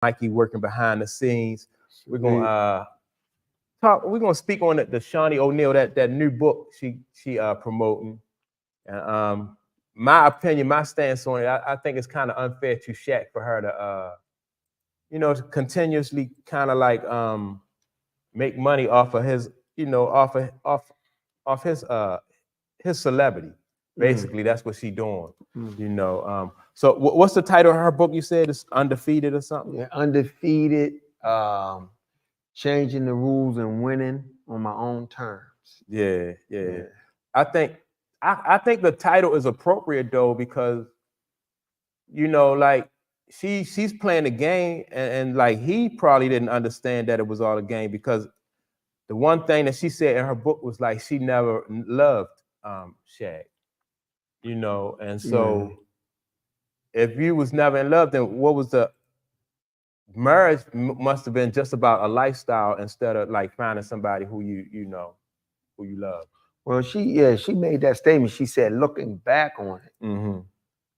Mikey working behind the scenes. We're gonna talk. We're gonna speak on the Shaunie O'Neal, that new book she promoting. And my opinion, my stance on it, I think it's kind of unfair to Shaq for her to to continuously kind of like make money off of his, off his celebrity. Basically, that's what she doing. So what's the title of her book? You said it's Undefeated or something? Yeah, Undefeated, changing the rules and winning on my own terms. Yeah. I think the title is appropriate though, because like she's playing the game, and like he probably didn't understand that it was all a game, because the one thing that she said in her book was like she never loved Shaq. And so if you was never in love, then what was the marriage? Must have been just about a lifestyle instead of like finding somebody who you love. Well, she made that statement. She said, looking back on it,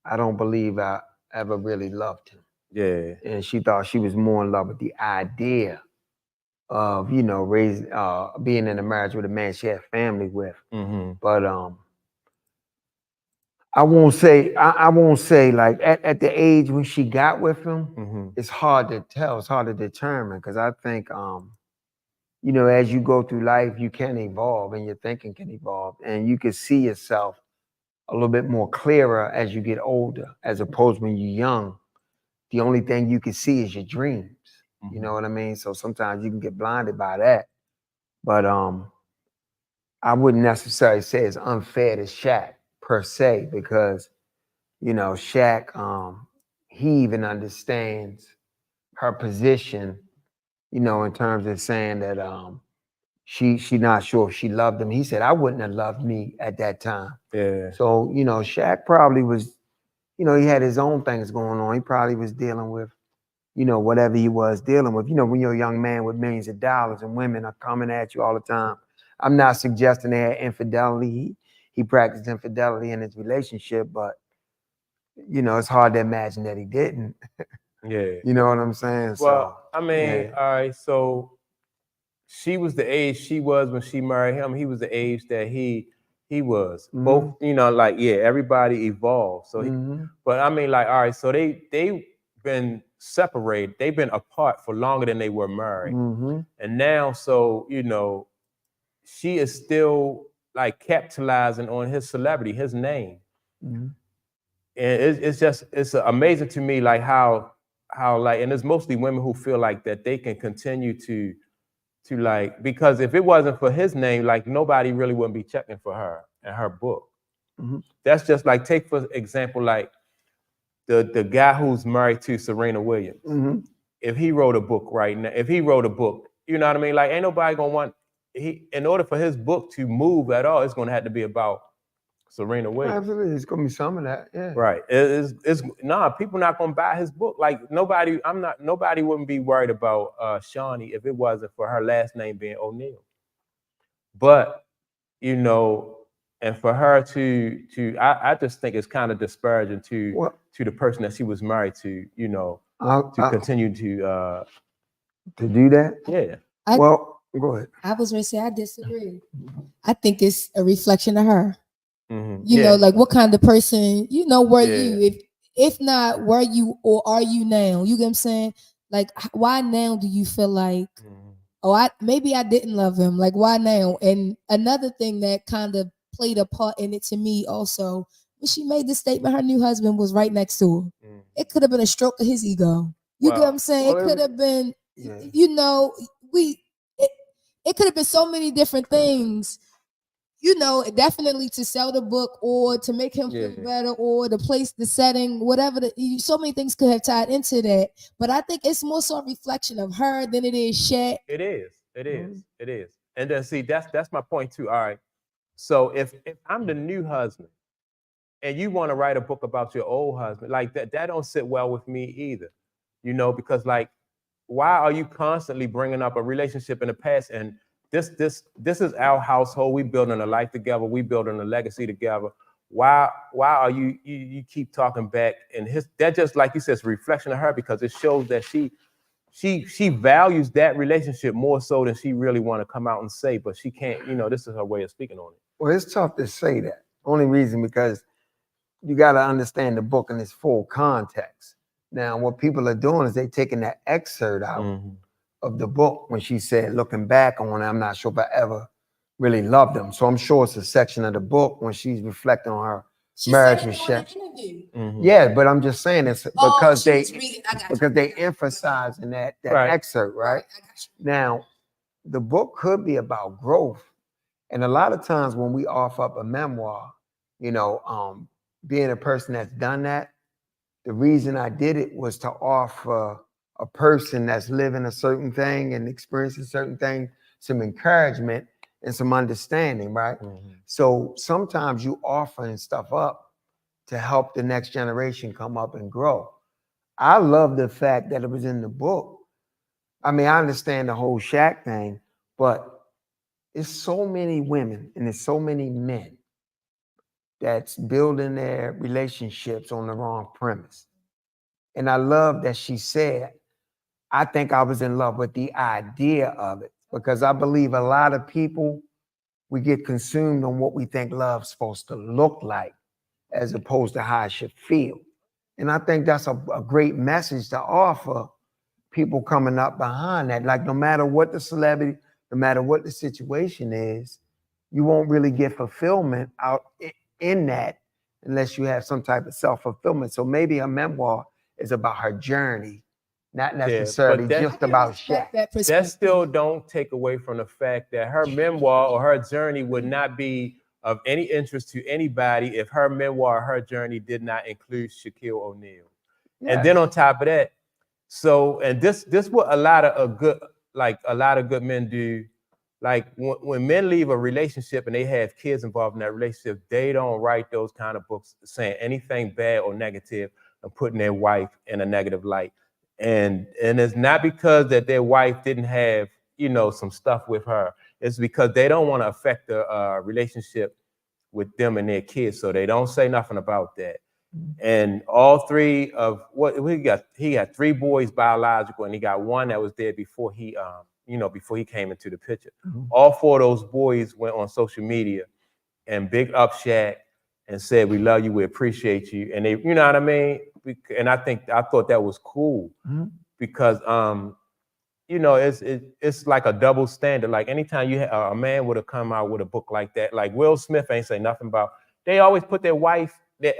I don't believe I ever really loved him. Yeah. And she thought she was more in love with the idea of, raising, being in a marriage with a man she had family with. But I won't say like at the age when she got with him, it's hard to tell. It's hard to determine, because I think as you go through life, you can evolve and your thinking can evolve, and you can see yourself a little bit more clearer as you get older, as opposed when you're young. The only thing you can see is your dreams. You know what I mean? So sometimes you can get blinded by that. But I wouldn't necessarily say it's unfair to Shaq per se, because Shaq, he even understands her position, in terms of saying that she not sure if she loved him. He said, I wouldn't have loved me at that time. Yeah. So, Shaq probably was, he had his own things going on. He probably was dealing with, whatever he was dealing with. When you're a young man with millions of dollars and women are coming at you all the time. I'm not suggesting they had infidelity. He practiced infidelity in his relationship, but, it's hard to imagine that he didn't. Yeah. You know what I'm saying? Well, I mean, all right, so she was the age she was when she married him. He was the age that he was. Both, like, everybody evolved. So, but I mean, like, all right, so they been separated. They've been apart for longer than they were married. And now, so, she is still like capitalizing on his celebrity, his name. And it's amazing to me, like how like, and it's mostly women who feel like that they can continue to like, because if it wasn't for his name, like nobody really wouldn't be checking for her and her book. That's just like, take for example, like the guy who's married to Serena Williams. If he wrote a book right now, you know what I mean? Like, ain't nobody gonna want, in order for his book to move at all, it's gonna have to be about Serena Williams. Absolutely, it's gonna be some of that, yeah. Right. People not gonna buy his book. Like nobody wouldn't be worried about Shaunie if it wasn't for her last name being O'Neal. But and for her to I just think it's kind of disparaging to the person that she was married to, to continue to do that. Yeah. Well, go ahead. I was gonna say I disagree. I think it's a reflection of her. You know, like what kind of person, were you? If not, were you or are you now? You get what I'm saying? Like, why now do you feel like, maybe I didn't love him? Like, why now? And another thing that kind of played a part in it to me also, when she made the statement, her new husband was right next to her. It could have been a stroke of his ego. You get what I'm saying? It could have been, it could have been so many different things. Definitely to sell the book or to make him feel better or the place, the setting, whatever. So many things could have tied into that. But I think it's more so a reflection of her than it is Shaq. It is. And then see, that's my point too. All right. So if I'm the new husband and you want to write a book about your old husband, like that don't sit well with me either. Because like, why are you constantly bringing up a relationship in the past? And this is our household. We building a life together. We building a legacy together. Why are you keep talking back? And that just, like you said, is a reflection of her, because it shows that she she values that relationship more so than she really want to come out and say, but she can't, you know, this is her way of speaking on it. Well, it's tough to say that. Only reason because you got to understand the book in its full context. Now, what people are doing is they taking that excerpt out of the book when she said, looking back on it, I'm not sure if I ever really loved him. So I'm sure it's a section of the book when she's reflecting on her marriage with Shaq. Yeah, but I'm just saying it's because they emphasizing that excerpt, right? Now, the book could be about growth. And a lot of times when we offer up a memoir, you know, being a person that's done that, the reason I did it was to offer a person that's living a certain thing and experiencing certain things some encouragement and some understanding, right? So sometimes you offering stuff up to help the next generation come up and grow. I love the fact that it was in the book. I mean, I understand the whole Shaq thing, but it's so many women and there's so many men that's building their relationships on the wrong premise. And I love that she said, I think I was in love with the idea of it, because I believe a lot of people, we get consumed on what we think love's supposed to look like as opposed to how it should feel. And I think that's a great message to offer people coming up behind that. Like, no matter what the celebrity, no matter what the situation is, you won't really get fulfillment out in that unless you have some type of self-fulfillment. So maybe a memoir is about her journey, not necessarily just about Shaq. That still don't take away from the fact that her memoir or her journey would not be of any interest to anybody if her memoir or her journey did not include Shaquille Oneal. Yes. And then on top of that, so, and this what a lot of good men do. Like when men leave a relationship and they have kids involved in that relationship, they don't write those kind of books saying anything bad or negative and putting their wife in a negative light. And it's not because that their wife didn't have, you know, some stuff with her. It's because they don't want to affect the relationship with them and their kids. So they don't say nothing about that. And all three of he got 3 boys biological, and he got one that was there before he before he came into the picture. All 4 of those boys went on social media and big up Shaq and said, "We love you, we appreciate you." And they, you know what I mean? And I thought that was cool because you know, it's like a double standard. Like anytime you a man would have come out with a book like that, like Will Smith ain't say nothing about. They always put their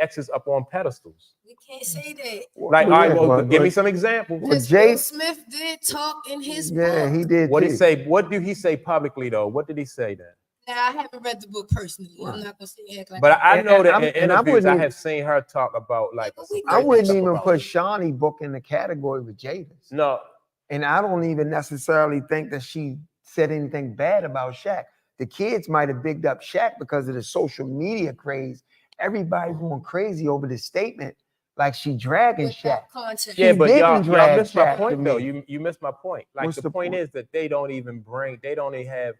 exes up on pedestals. We can't say that. Like, all right, well, give me some examples. Will Smith did talk in his book. Yeah, he did. What did he say? What did he say publicly though? What did he say then? Now, I haven't read the book personally. I'm not gonna say act like. But I know that in interviews I have seen her talk about like. I wouldn't even put Shaunie book in the category with Jada's. No. And I don't even necessarily think that she said anything bad about Shaq. The kids might have bigged up Shaq because of the social media craze. Everybody going crazy over this statement, like she dragging Shaq. Yeah, but y'all missed my point though. You missed my point. Like the point is that they don't even bring their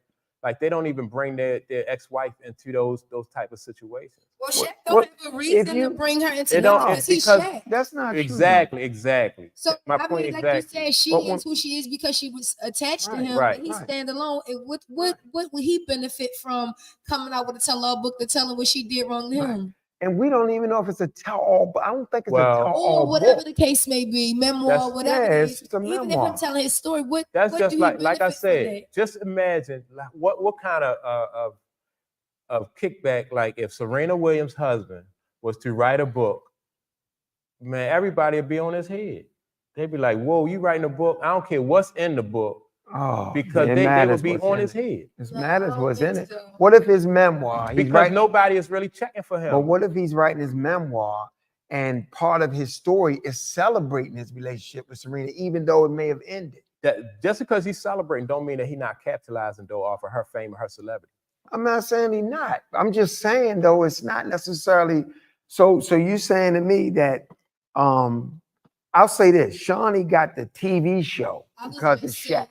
ex-wife into those type of situations. Well, Shaq don't have a reason to bring her into that because Shaq. That's not exactly. So my point exactly. Like you said, she is who she is because she was attached to him. Right. He's standalone. And what would he benefit from coming out with a tell-all book to tell him what she did wrong to him? And we don't even know if it's a tell-all, but I don't think it's a tell-all. Or whatever the case may be, memoir, whatever. Yeah, it's a memoir. Even if I'm telling his story, that's just like I said. Just imagine like what kind of kickback, like if Serena Williams' husband was to write a book, man, everybody would be on his head. They'd be like, "Whoa, you writing a book? I don't care what's in the book." Because they would be on his head. It matters what's in it. What if his memoir? Because nobody is really checking for him. But what if he's writing his memoir and part of his story is celebrating his relationship with Serena, even though it may have ended? That just because he's celebrating don't mean that he's not capitalizing though off of her fame or her celebrity. I'm not saying he's not. I'm just saying though it's not necessarily. So you saying to me that I'll say this: Shaunie got the TV show because of Shaq.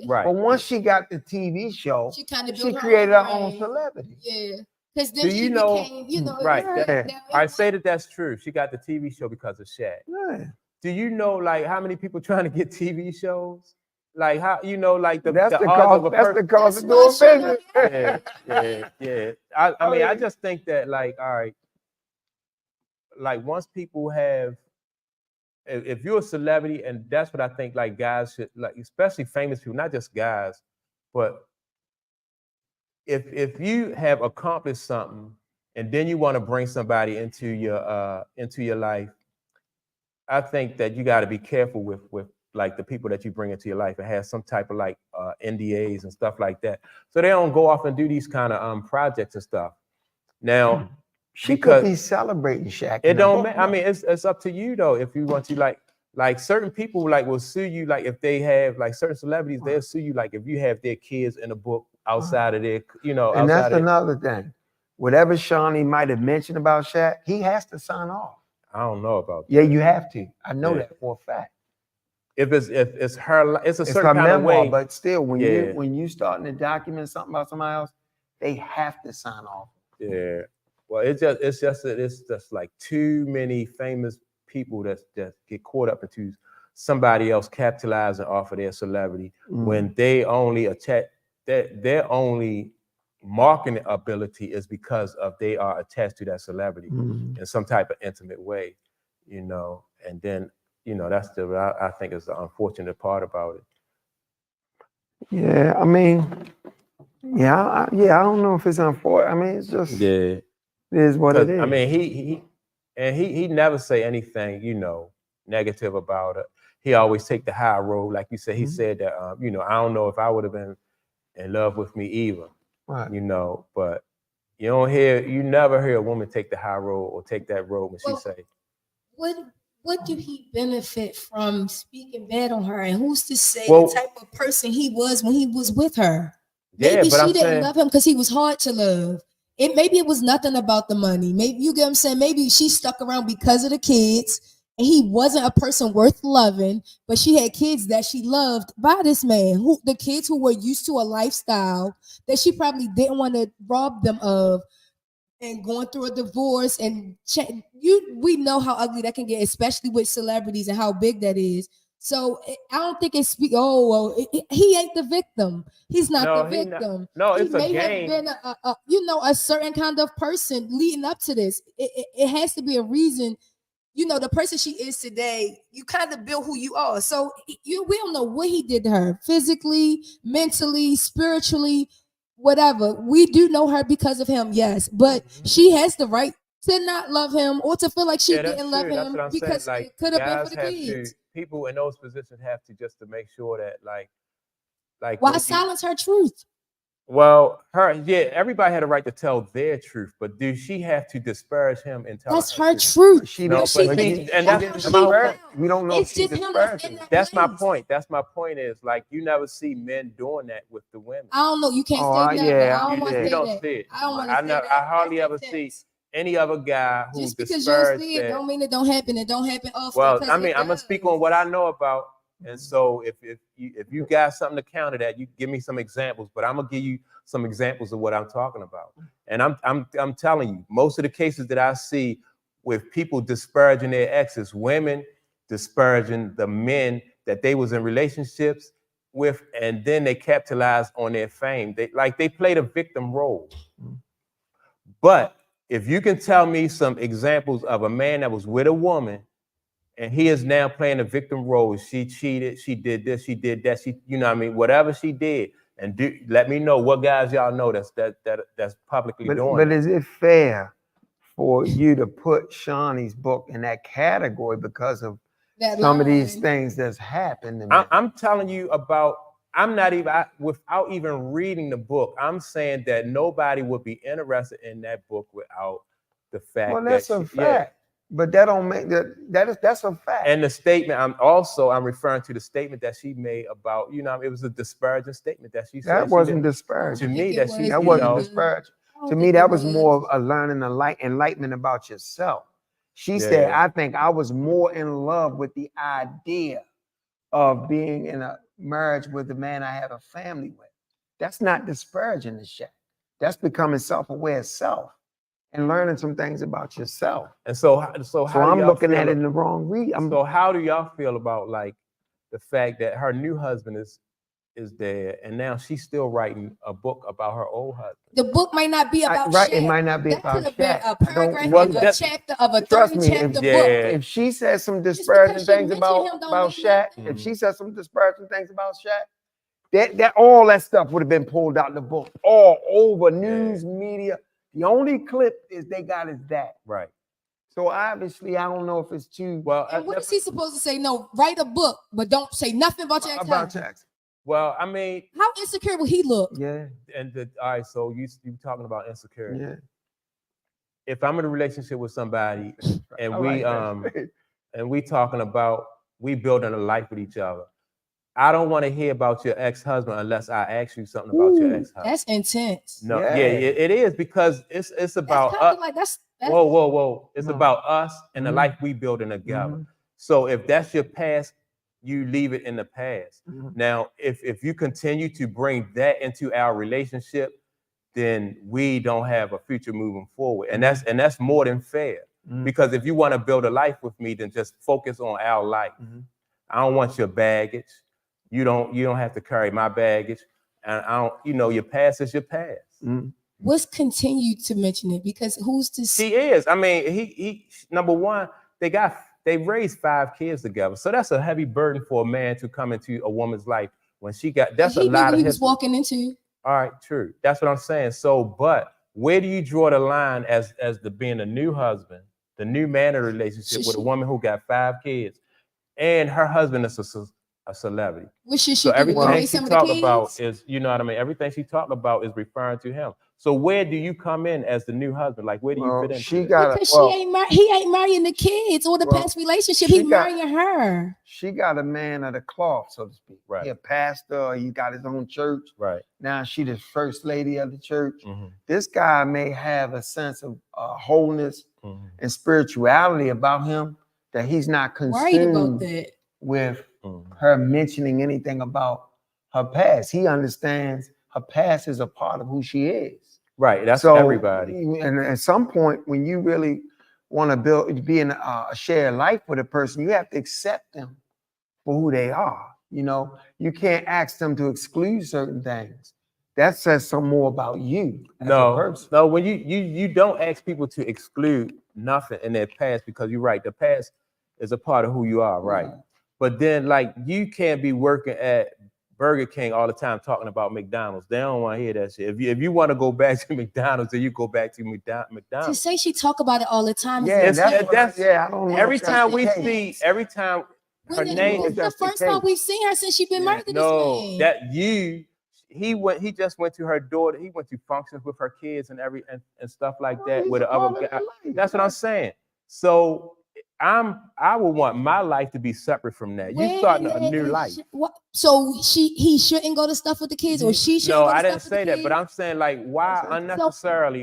Right. But once she got the TV show, she created her own celebrity. Yeah. Because then she became, right. I say that's true. She got the TV show because of Shaq. Yeah. do you know like how many people trying to get TV shows? Like how like the that's the odds cost. of a That's person. the cost of doing business. Yeah. I mean, I just think that like, all right, like once people have, if you're a celebrity, and that's what I think like guys should like, especially famous people, not just guys, but if you have accomplished something and then you want to bring somebody into your life, I think that you got to be careful with like the people that you bring into your life and have some type of like NDAs and stuff like that, so they don't go off and do these kind of projects and stuff. Now, she could be celebrating Shaq. It don't matter. I mean, it's up to you though. If you want to like certain people like will sue you, like if they have like certain celebrities, they'll sue you like if you have their kids in a book outside of their, And that's another thing. Whatever Shaunie might have mentioned about Shaq, he has to sign off. I don't know about that. Yeah, you have to. I know that for a fact. If it's her, it's a certain her kind memoir, of way. but still, when you starting to document something about somebody else, they have to sign off. Yeah. Well, it's just like too many famous people that get caught up into somebody else capitalizing off of their celebrity when they only their only marketing ability is because of they are attached to that celebrity in some type of intimate way, and then that's I think is the unfortunate part about it. Yeah, I mean, I don't know if it's unfortunate. I mean, it's just it is what it is. I mean, he never say anything negative about it. He always take the high road, like you said. He said that I don't know if I would have been in love with me either. Right. But you never hear a woman take the high road or take that road when she say. What do he benefit from speaking bad on her? And who's to say the type of person he was when he was with her? Maybe she didn't love him because he was hard to love. Maybe it was nothing about the money. Maybe you get what I'm saying. Maybe she stuck around because of the kids, and he wasn't a person worth loving. But she had kids that she loved by this man. The kids who were used to a lifestyle that she probably didn't want to rob them of. And going through a divorce and we know how ugly that can get, especially with celebrities and how big that is. So I don't think it's he ain't the victim. He's not the victim. It's a game. He may have been a certain kind of person leading up to this. It has to be a reason. The person she is today, you kind of build who you are. So we don't know what he did to her physically, mentally, spiritually. Whatever. We do know her because of him, yes, but she has the right to not love him or to feel like she didn't love him because like, it could have been for the kids. People in those positions have to just to make sure that like why silence her truth? Well, everybody had a right to tell their truth, but do she have to disparage him and tell that's her truth? She don't. And that's my point. We don't know if she disparaged. That's my point. That's my point is like you never see men doing that with the women. I don't know. You can't say that. Yeah, I don't want to say that. See it. I don't want to say that. I hardly ever see any other guy who just because you don't see it don't mean it don't happen. It don't happen often. Well, I mean, I'm gonna speak on what I know about, and so if you got something to counter that, you give me some examples. But I'm gonna give you some examples of what I'm talking about. And I'm telling you, most of the cases that I see with people disparaging their exes, women disparaging the men that they was in relationships with, and then they capitalized on their fame. They played a victim role. But if you can tell me some examples of a man that was with a woman and he is now playing a victim role, she cheated, she did this, she did that, whatever she did, and let me know what guys y'all know that's publicly doing. But is it fair for you to put Shaunie's book in that category because of some of these things that's happened to me? I'm telling you about. I'm not even without even reading the book. I'm saying that nobody would be interested in that book without the fact. Well, that's a fact. But that don't make that's a fact. And the statement, I'm referring to the statement that she made about, it was a disparaging statement that she said. That wasn't disparaging. To me, that wasn't disparaging. To me, that was more of a learning, enlightenment about yourself. She said, I think I was more in love with the idea of being in a marriage with the man I had a family with. That's not disparaging the Shaq. That's becoming self-aware self. and learning some things about yourself. And so how I'm do y'all looking feel at it in the wrong read. So how do y'all feel about like the fact that her new husband is dead, and now she's still writing a book about her old husband? The book might not be about right. Shaq. It might not be that about could have Shaq. been a paragraph in a chapter of a 30-chapter book. If she says some disparaging things about Shaq, if she says some disparaging things about Shaq, that all that stuff would have been pulled out in the book, all over news, media. The only clip is they got is that. Right. So obviously, I don't know if it's too well. And what is he supposed to say? No, write a book, but don't say nothing about your ex-husband. Well, I mean, how insecure will he look? Yeah. And all right, so you talking about insecurity. Yeah. If I'm in a relationship with somebody and we talking about we building a life with each other, I don't want to hear about your ex-husband unless I ask you something about your ex-husband. That's intense. No, it is, because it's about us. Like that's whoa. It's about us and the life we building together. So if that's your past, you leave it in the past. Now, if you continue to bring that into our relationship, then we don't have a future moving forward. And that's more than fair. Because if you want to build a life with me, then just focus on our life. I don't want your baggage. You don't have to carry my baggage. And I don't, your past is your past. Let's continue to mention it, because who's to see? She is. I mean, he number one, they raised 5 kids together. So that's a heavy burden for a man to come into a woman's life when she got. That's a lot of. He was walking into. All right, true. That's what I'm saying. So, but where do you draw the line as being a new husband, the new man in a relationship with a woman who got 5 kids, and her husband is a celebrity? So everything she talk about is, you know what I mean? Everything she talk about is referring to him. So where do you come in as the new husband? Like, where do you fit in? Because he ain't marrying the kids or the past relationship. He's marrying her. She got a man of the cloth, so to speak. Right. He a pastor. He got his own church. Right. Now she the first lady of the church. This guy may have a sense of wholeness and spirituality about him that he's not consumed with her mentioning anything about her past. He understands her past is a part of who she is. Right. That's everybody. And at some point, when you really want to be in a shared life with a person, you have to accept them for who they are. You can't ask them to exclude certain things. That says some more about you as a person. No, when you don't ask people to exclude nothing in their past, because you're right, the past is a part of who you are, right? But then, like, you can't be working at Burger King all the time talking about McDonald's. They don't want to hear that shit. If you want to go back to McDonald's, then you go back to McDonald's. To say she talk about it all the time. Yeah, that's I don't know. Every time her name is the first time we've seen her since she's been married to this man. He just went to her daughter. He went to functions with her kids and stuff like that with the other guy. That's what I'm saying. So I would want my life to be separate from that. You starting a new life. So he shouldn't go to stuff with the kids, or she shouldn't. No, I didn't say that, but I'm saying, like, why unnecessarily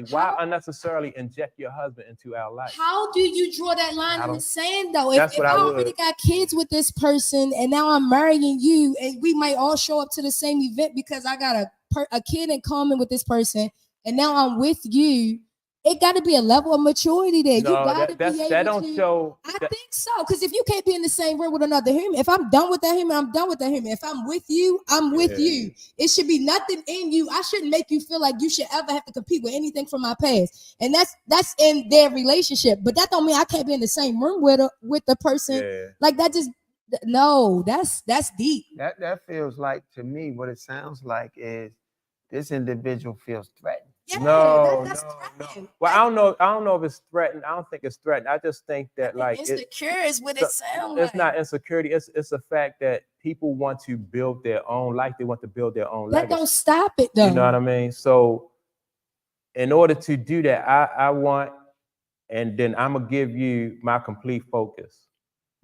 inject your husband into our life? How do you draw that line in the sand, though? If I already got kids with this person and now I'm marrying you, and we might all show up to the same event because I got a kid in common with this person, and now I'm with you. It got to be a level of maturity there. No, you got to be able that don't to. show. I think so, because if you can't be in the same room with another human, if I'm done with that human, I'm done with that human. If I'm with you, I'm with you. It should be nothing in you. I shouldn't make you feel like you should ever have to compete with anything from my past, and that's in their relationship. But that don't mean I can't be in the same room with the person. Yeah. Like that just that's deep. That feels like, to me, what it sounds like is this individual feels threatened. Yeah, no. Well, I don't know if it's threatened. I don't think it's threatened. I just think that, like, insecure is what it sounds like. It's not insecurity. It's a fact that people want to build their own life. They want to build their own life. That don't stop it, though. You know what I mean? So, in order to do that, I want, and then I'm gonna give you my complete focus.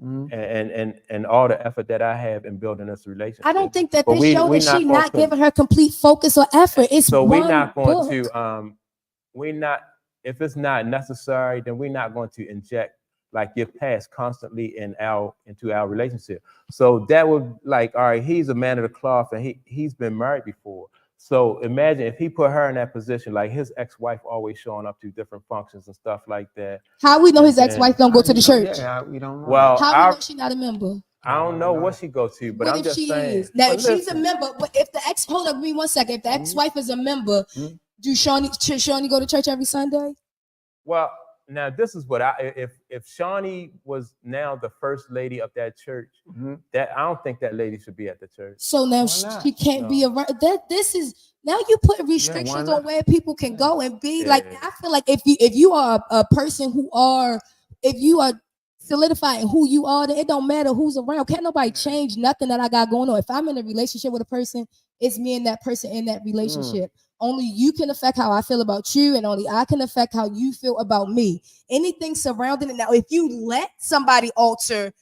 And all the effort that I have in building this relationship. I don't think that they show that she's not giving her complete focus or effort. It's so we're not going to if it's not necessary, then we're not going to inject like your past constantly into our relationship. So that would, like, all right, he's a man of the cloth and he's been married before. So imagine if he put her in that position, like his ex-wife always showing up to different functions and stuff like that. How we know his ex-wife don't go to the church? Yeah, we don't know. Well, how we know she's not a member? I don't know what she go to, but what I'm if just she saying. is? Now, but if she's a listen, member, but if the ex, hold on, give me 1 second. If the ex-wife is a member, should Shaunie go to church every Sunday? well, now this is what if Shaunie was now the first lady of that church, that I don't think that lady should be at the church. So now she can't be around. This is now you put restrictions on where people can go and be. Like I feel like if you are a person if you are solidifying who you are, then it don't matter who's around. Can't nobody change nothing that I got going on. If I'm in a relationship with a person, it's me and that person in that relationship. Only you can affect how I feel about you, and only I can affect how you feel about me. Anything surrounding it. Now, if you let somebody alter,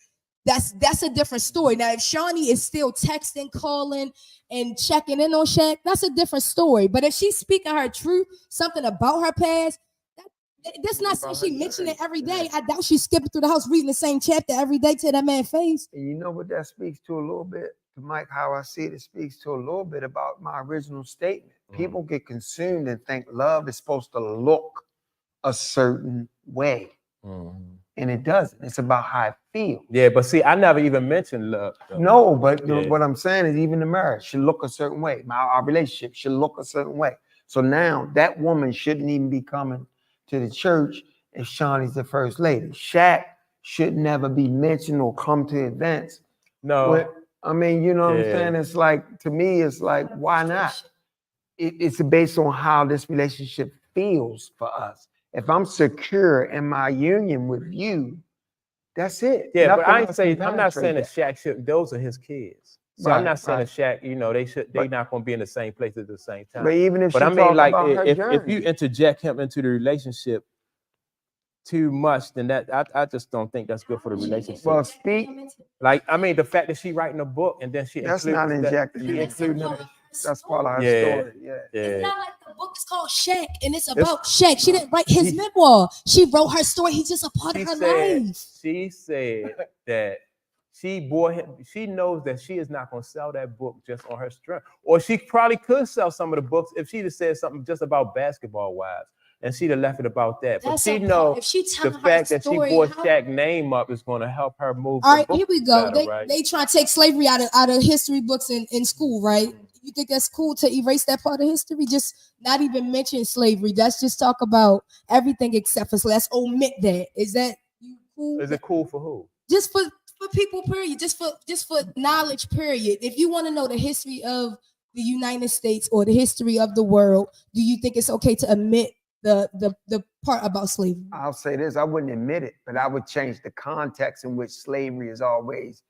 that's a different story. Now, if Shaunie is still texting, calling, and checking in on Shaq, that's a different story. But if she's speaking her truth, something about her past, that's not something she mentioning it every day. I doubt she's skipping through the house reading the same chapter every day to that man's face. And you know what that speaks to a little bit? To Mike, how I see it speaks to a little bit about my original statement. People get consumed and think love is supposed to look a certain way. And it doesn't. It's about how I feel. Yeah, but see, I never even mentioned love. No, but what I'm saying is even the marriage should look a certain way. Our relationship should look a certain way. So now that woman shouldn't even be coming to the church if Shaunie's the first lady. Shaq should never be mentioned or come to events. No. I mean, you know what I'm saying? It's like, to me, it's like, why not? It's based on how this relationship feels for us. If I'm secure in my union with you, that's it. Yeah, Nothing but I'm not saying that Shaq should, those are his kids. So I'm not saying that Shaq, they're not going to be in the same place at the same time. But even if I mean, like, if you journey. interject him into the relationship too much, then I just don't think that's good for the relationship. Well, the fact that she writing a book and then that's not injecting. That's part of her story. It's not like the book is called Shaq and it's about Shaq. She didn't write his memoir. She wrote her story. He's just a part of her life. She said that she bought him. She knows that she is not going to sell that book just on her strength. Or she probably could sell some of the books if she just said something just about basketball wives. And she'd have left it about that. But she knows the fact that she brought Shaq's name up is going to help her move. All right, here we go. They try to take slavery out of history books in school, right? You think that's cool to erase that part of history? Just not even mention slavery. Let's just talk about everything except for slavery. Let's omit that. Is that cool? Is it cool for who? Just for people, period. Just for knowledge, period. If you want to know the history of the United States or the history of the world, do you think it's okay to omit the part about slavery? I'll say this, I wouldn't admit it, but I would change the context in which slavery is always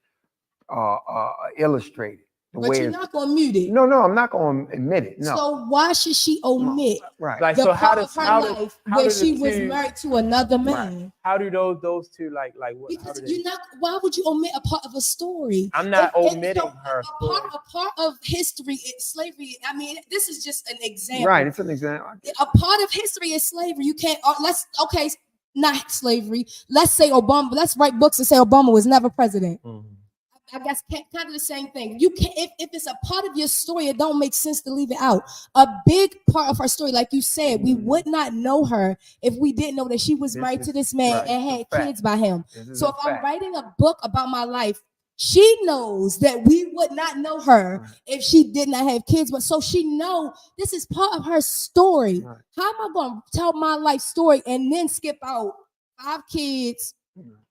illustrated. But you're not going to mute it. No, I'm not going to admit it. No. So why should she omit like, the so part of her life where she was married to another man? Right. How do those two like what? Because you're not. Why would you omit a part of a story? I'm not omitting her. A part of history is slavery. I mean, this is just an example. Right, it's an example. A part of history is slavery. You can't. Not slavery. Let's say Obama. Let's write books and say Obama was never president. I guess kind of the same thing. You can't if it's a part of your story, it don't make sense to leave it out. A big part of her story, like you said, we would not know her if we didn't know that she was married to this man and had kids by him. So if I'm writing a book about my life, she knows that we would not know her if she did not have kids. But so she know this is part of her story. How am I going to tell my life story and then skip out 5 kids,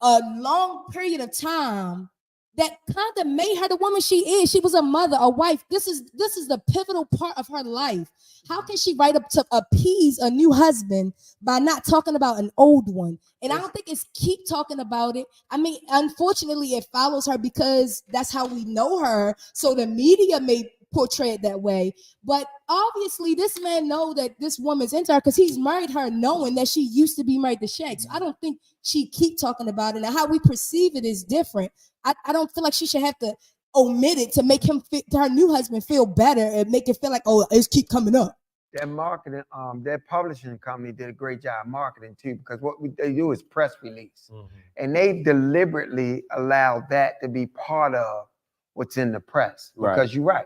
a long period of time? That kind of made her the woman she is. She was a mother, a wife. This is the pivotal part of her life. How can she write up to appease a new husband by not talking about an old one? And I don't think it's keep talking about it. I mean, unfortunately, it follows her because that's how we know her. So the media may portray it that way. But obviously, this man know that this woman's into her because he's married her knowing that she used to be married to Shaq. So I don't think she keep talking about it. And how we perceive it is different. I don't feel like she should have to omit it to make her new husband feel better and make it feel like, oh, it's keep coming up. Their marketing, their publishing company did a great job marketing too, because what they do is press release. And they deliberately allowed that to be part of what's in the press. Because you're right,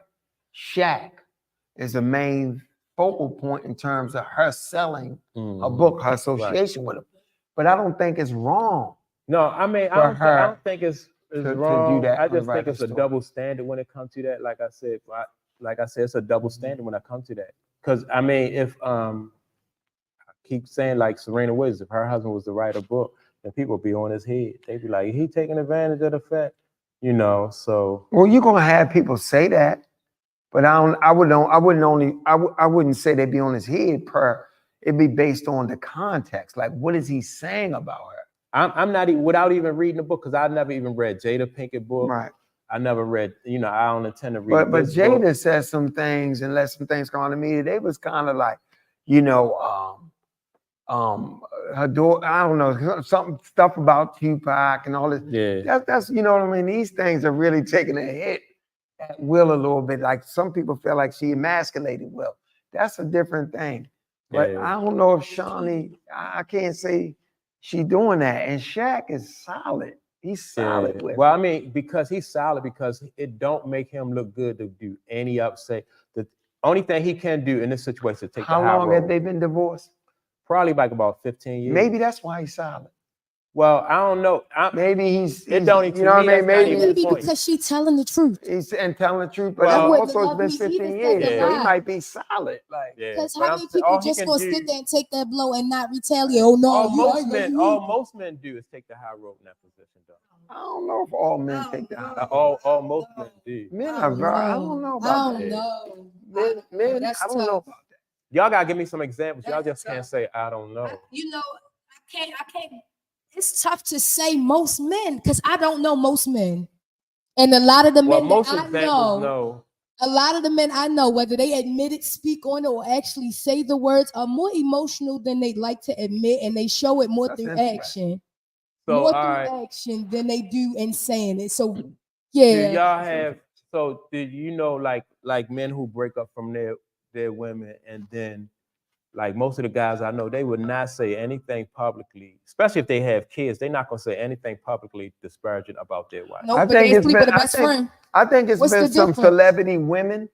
Shaq is a main focal point in terms of her selling a book, her association with him. But I don't think it's wrong. No, I mean, I don't think it's wrong. To do that I just think it's a double standard when it comes to that. Like I said, it's a double standard when it comes to that. Because I mean, if I keep saying like Serena Williams, if her husband was to write a book, then people would be on his head. They'd be like, he taking advantage of the fact, you know. So well, you're gonna have people say that, but I wouldn't say they'd be on his head per. It'd be based on the context. Like, what is he saying about her? I'm not even without even reading the book, because I never even read Jada Pinkett book. Right. I never read, you know, I don't intend to read. But Jada said some things and let some things come on to me. They was kind of like, you know, her daughter, I don't know, some stuff about Tupac and all this. Yeah. That's you know what I mean? These things are really taking a hit at Will a little bit. Like some people feel like she emasculated Will. That's a different thing. But I don't know if Shaunie, I can't say she doing that. And Shaq is solid. He's solid with well, I mean, because he's solid, because it don't make him look good to do any upset. The only thing he can do in this situation is take the high road. How long have they been divorced? Probably like about 15 years. Maybe that's why he's solid. Well, I don't know. Maybe he's it don't even, you know what I mean? Maybe because she's telling the truth. He's telling the truth, but also it's been 15 years. So he might be solid. Like, because how many people just gonna sit there and take that blow and not retaliate? Oh no, all most men do is take the high road in that position, though. I don't know if all men take that. All most men do. Men are very. I don't know about that. Men, I don't know about that. Y'all gotta give me some examples. Y'all just can't say I don't know. You know, I can't. It's tough to say most men, because I don't know most men, and a lot of the men that I know, a lot of the men I know, whether they admit it, speak on it, or actually say the words, are more emotional than they like to admit, and they show it more through action, action than they do in saying it. So, yeah. Do y'all have? So, did you know like men who break up from their women, and then, like most of the guys I know, they would not say anything publicly, especially if they have kids. They're not gonna say anything publicly disparaging about their wife. Nope, I think it's been, I think it's been some celebrity women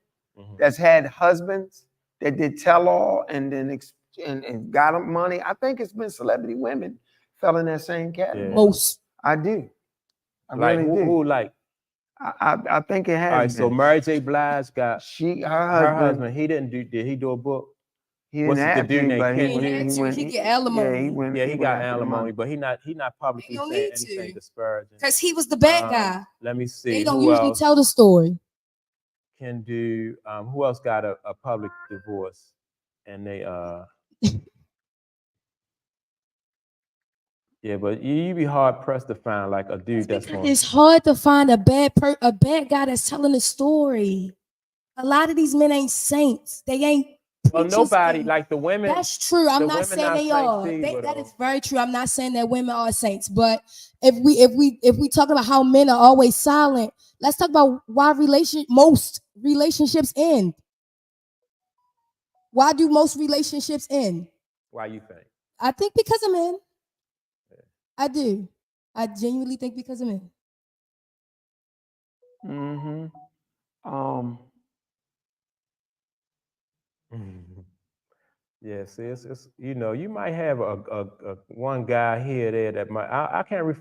that's had husbands that did tell all and then and got them money. I think it's been celebrity women fell in that same category. Most. I do. I like really do. Who like? I think it has. All right, so Mary J. Blige got her husband. He didn't do. Did he do a book? He didn't have to, but he get alimony. Yeah, he got alimony, but he not publicly saying anything disparaging. Because he was the bad guy. Let me see. They don't usually tell the story. Can do. Who else got a public divorce? And they yeah, but you be hard pressed to find like a dude that's going. It's hard to find a bad guy that's telling a story. A lot of these men ain't saints. They ain't. Well, nobody like the women. That's true. I'm not saying they are. That is very true. I'm not saying that women are saints. But if we talk about how men are always silent, let's talk about why most relationships end. Why do most relationships end? Why you think? I think because of men. Yeah. I do. I genuinely think because of men. Yeah, see, it's you know, you might have a one guy here or there that might I can't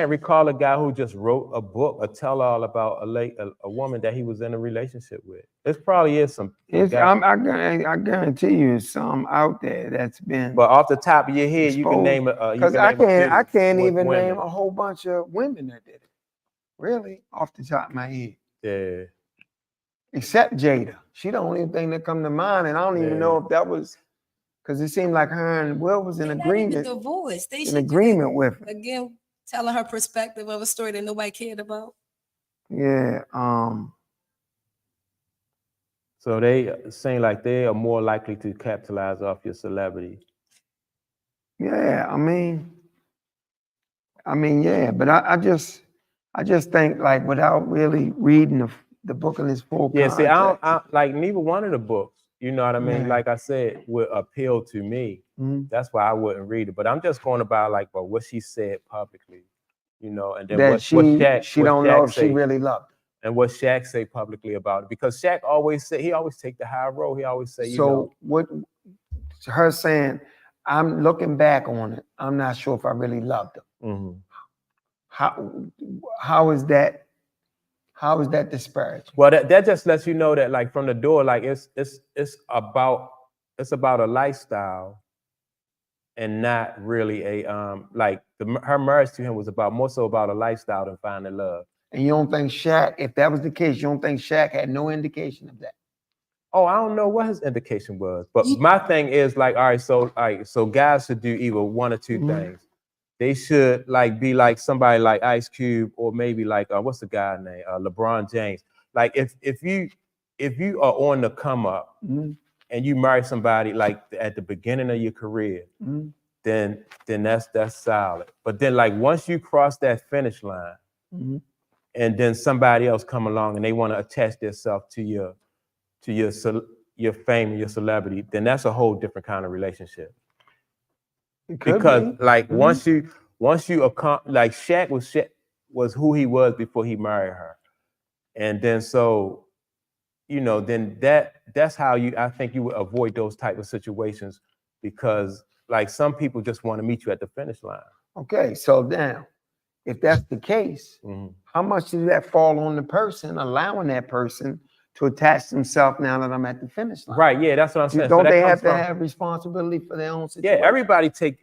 recall a guy who just wrote a book, a tell-all about a woman that he was in a relationship with. It probably is some. I guarantee you, some out there that's been. But off the top of your head, you can name it. Because I can't even name a whole bunch of women that did it. Really, off the top of my head. Yeah. Except Jada. She the only thing that come to mind, and I don't even know if that was because it seemed like her and Will was in agreement. Divorce. They in agreement with her. Again, telling her perspective of a story that nobody cared about. Yeah. So they saying like they are more likely to capitalize off your celebrity. Yeah, I mean, yeah, but I just think like without really reading the book in its full context. See, I like neither one of the books, you know what I mean? Like I said, would appeal to me. That's why I wouldn't read it. But I'm just going about like what she said publicly, you know, and then that she don't know if she really loved and what Shaq say publicly about it, because Shaq always say, he always take the high road. He always say, so what her saying, I'm looking back on it, I'm not sure if I really loved him. How is that disparaging? Well, that just lets you know that, like, from the door, like, it's about a lifestyle, and not really a like her marriage to him was more so about a lifestyle than finding love. And you don't think Shaq, if that was the case, you don't think Shaq had no indication of that? Oh, I don't know what his indication was, but my thing is, like, all right, so guys should do either one or two things. They should, like, be like somebody like Ice Cube, or maybe like what's the guy name, LeBron James. Like, if you are on the come up, and you marry somebody like at the beginning of your career, then that's solid. But then, like, once you cross that finish line, and then somebody else come along and they want to attach themselves to your fame and your celebrity, then that's a whole different kind of relationship. Because like once you like, Shaq was who he was before he married her, and then so, then that's how I think you would avoid those type of situations, because like some people just want to meet you at the finish line. Okay, so now, if that's the case, how much does that fall on the person, allowing that person to attach themselves now that I'm at the finish line? Right, yeah, that's what I'm saying. Don't they have to have responsibility for their own situation? Yeah, everybody take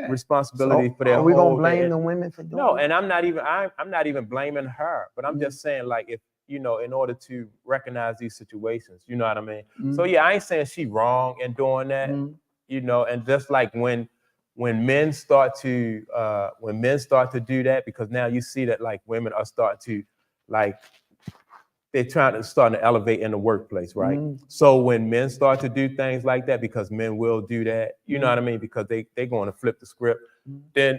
responsibility for their whole. Are we gonna blame the women for doing No, and I'm not even blaming her, but I'm just saying, like, if in order to recognize these situations, you know what I mean? So yeah, I ain't saying she wrong in doing that, and just like when men start to do that, because now you see that, like, women are starting to, like, they're starting to elevate in the workplace, right? So when men start to do things like that, because men will do that, you know what I mean? Because they're going to flip the script, then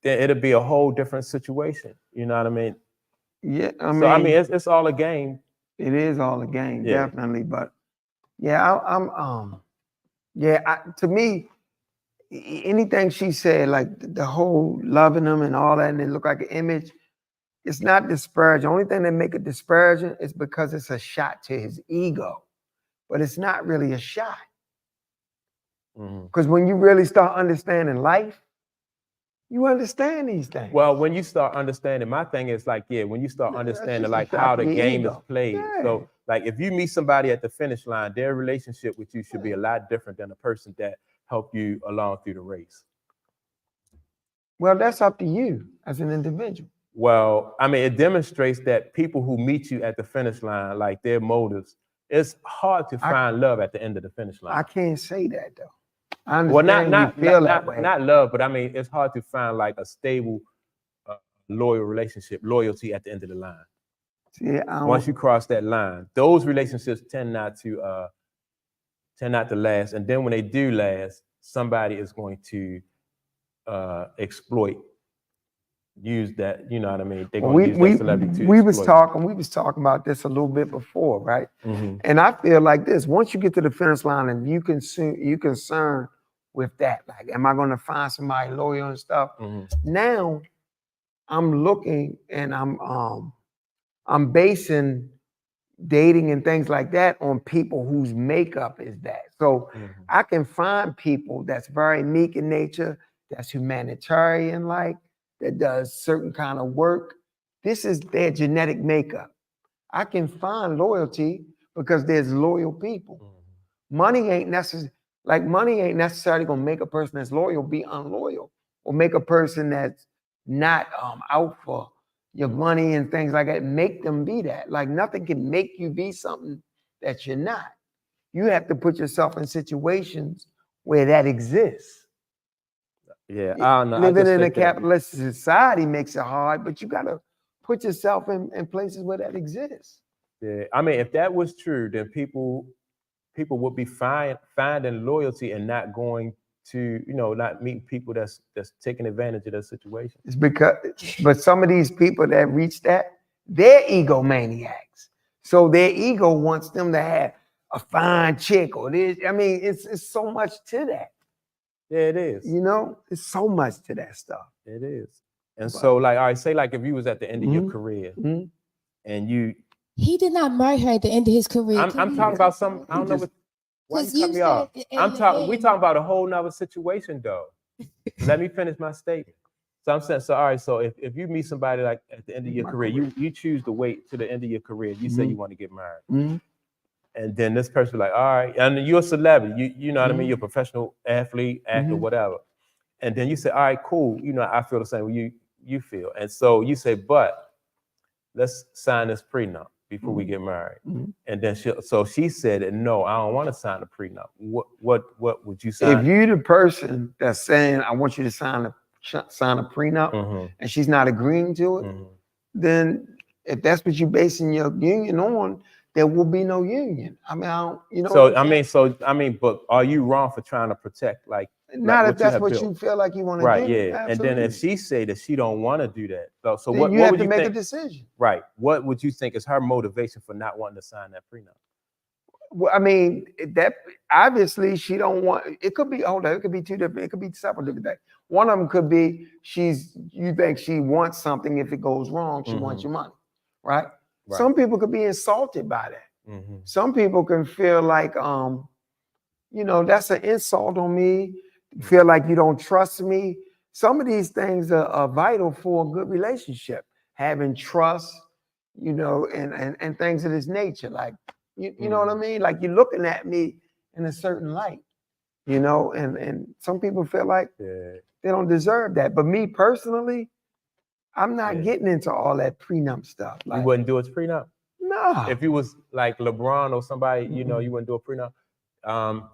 it'll be a whole different situation. You know what I mean? Yeah, I mean, it's all a game. It is all a game, definitely. But yeah, to me, anything she said, like the whole loving them and all that, and it look like an image, it's not disparaging. The only thing that make it disparaging is because it's a shot to his ego, but it's not really a shot. Because when you really start understanding life, you understand these things. Well, when you start understanding, my thing is, like, when you start understanding, like, how the game is played. So, like, if you meet somebody at the finish line, their relationship with you should be a lot different than the person that helped you along through the race. Well, that's up to you as an individual. Well, I mean, it demonstrates that people who meet you at the finish line, like, their motives, it's hard to find love at the end of the finish line. I can't say that, though. I understand not love, but I mean, it's hard to find, like, a stable, loyal relationship, loyalty at the end of the line. Once you cross that line, those relationships tend not to last. And then when they do last, somebody is going to use that, you know what I mean? They're going to use that celebrity to exploit. We was talking about this a little bit before, right? And I feel like this: once you get to the finish line and you concerned with that, like, am I going to find somebody loyal and stuff? Now I'm looking and I'm basing dating and things like that on people whose makeup is that. So I can find people that's very meek in nature, that's humanitarian, like, that does certain kind of work. This is their genetic makeup. I can find loyalty because there's loyal people. Money ain't necessarily gonna make a person that's loyal be unloyal, or make a person that's not out for your money and things like that, make them be that. Like, nothing can make you be something that you're not. You have to put yourself in situations where that exists. Yeah, I don't know. Living in a capitalistic society makes it hard, but you gotta put yourself in places where that exists. Yeah, I mean, if that was true, then people would be finding loyalty and not going to, not meeting people that's taking advantage of their situation. It's but some of these people that reach that, they're egomaniacs. So their ego wants them to have a fine chick or this. I mean, it's so much to that. Yeah, it is. It's so much to that stuff. It is. And so, like, all right, say, like, if you was at the end of your career and He did not marry her at the end of his career. I'm talking about some. I don't know what. Why you cut me off? I'm talking. We talking about a whole nother situation, though. Let me finish my statement. So I'm saying, so all right. So if you meet somebody like at the end of your career, you choose to wait to the end of your career. You say you want to get married, and then this person like, all right, and you're a celebrity. You know what I mean? You're a professional athlete, actor, whatever. And then you say, all right, cool. You know, I feel the same way you feel. And so you say, but let's sign this prenup before we get married. And then she said, no, I don't want to sign a prenup. What would you sign? If you're the person that's saying, I want you to sign a prenup, and she's not agreeing to it, then if that's what you're basing your union on, there will be no union. I mean, I don't, you know. So I mean, but are you wrong for trying to protect like? Not if that's what you feel like you want to do. Right, yeah. Absolutely. And then if she say that she don't want to do that, so then what you have would to you make think? A decision. Right. What would you think is her motivation for not wanting to sign that prenup? Well, I mean, that obviously she don't want. It could be. Hold on. It could be two different. It could be several different things. One of them could be you think she wants something. If it goes wrong, she wants your money, right? Some people could be insulted by that. Some people can feel like, you know, that's an insult on me. Feel like you don't trust me. Some of these things are vital for a good relationship. Having trust, you know, and things of this nature. Like, you know what I mean? Like you're looking at me in a certain light, you know, and some people feel like they don't deserve that. But me personally, I'm not getting into all that prenup stuff. Like, you wouldn't do a prenup? No. If you was like LeBron or somebody, you know, you wouldn't do a prenup.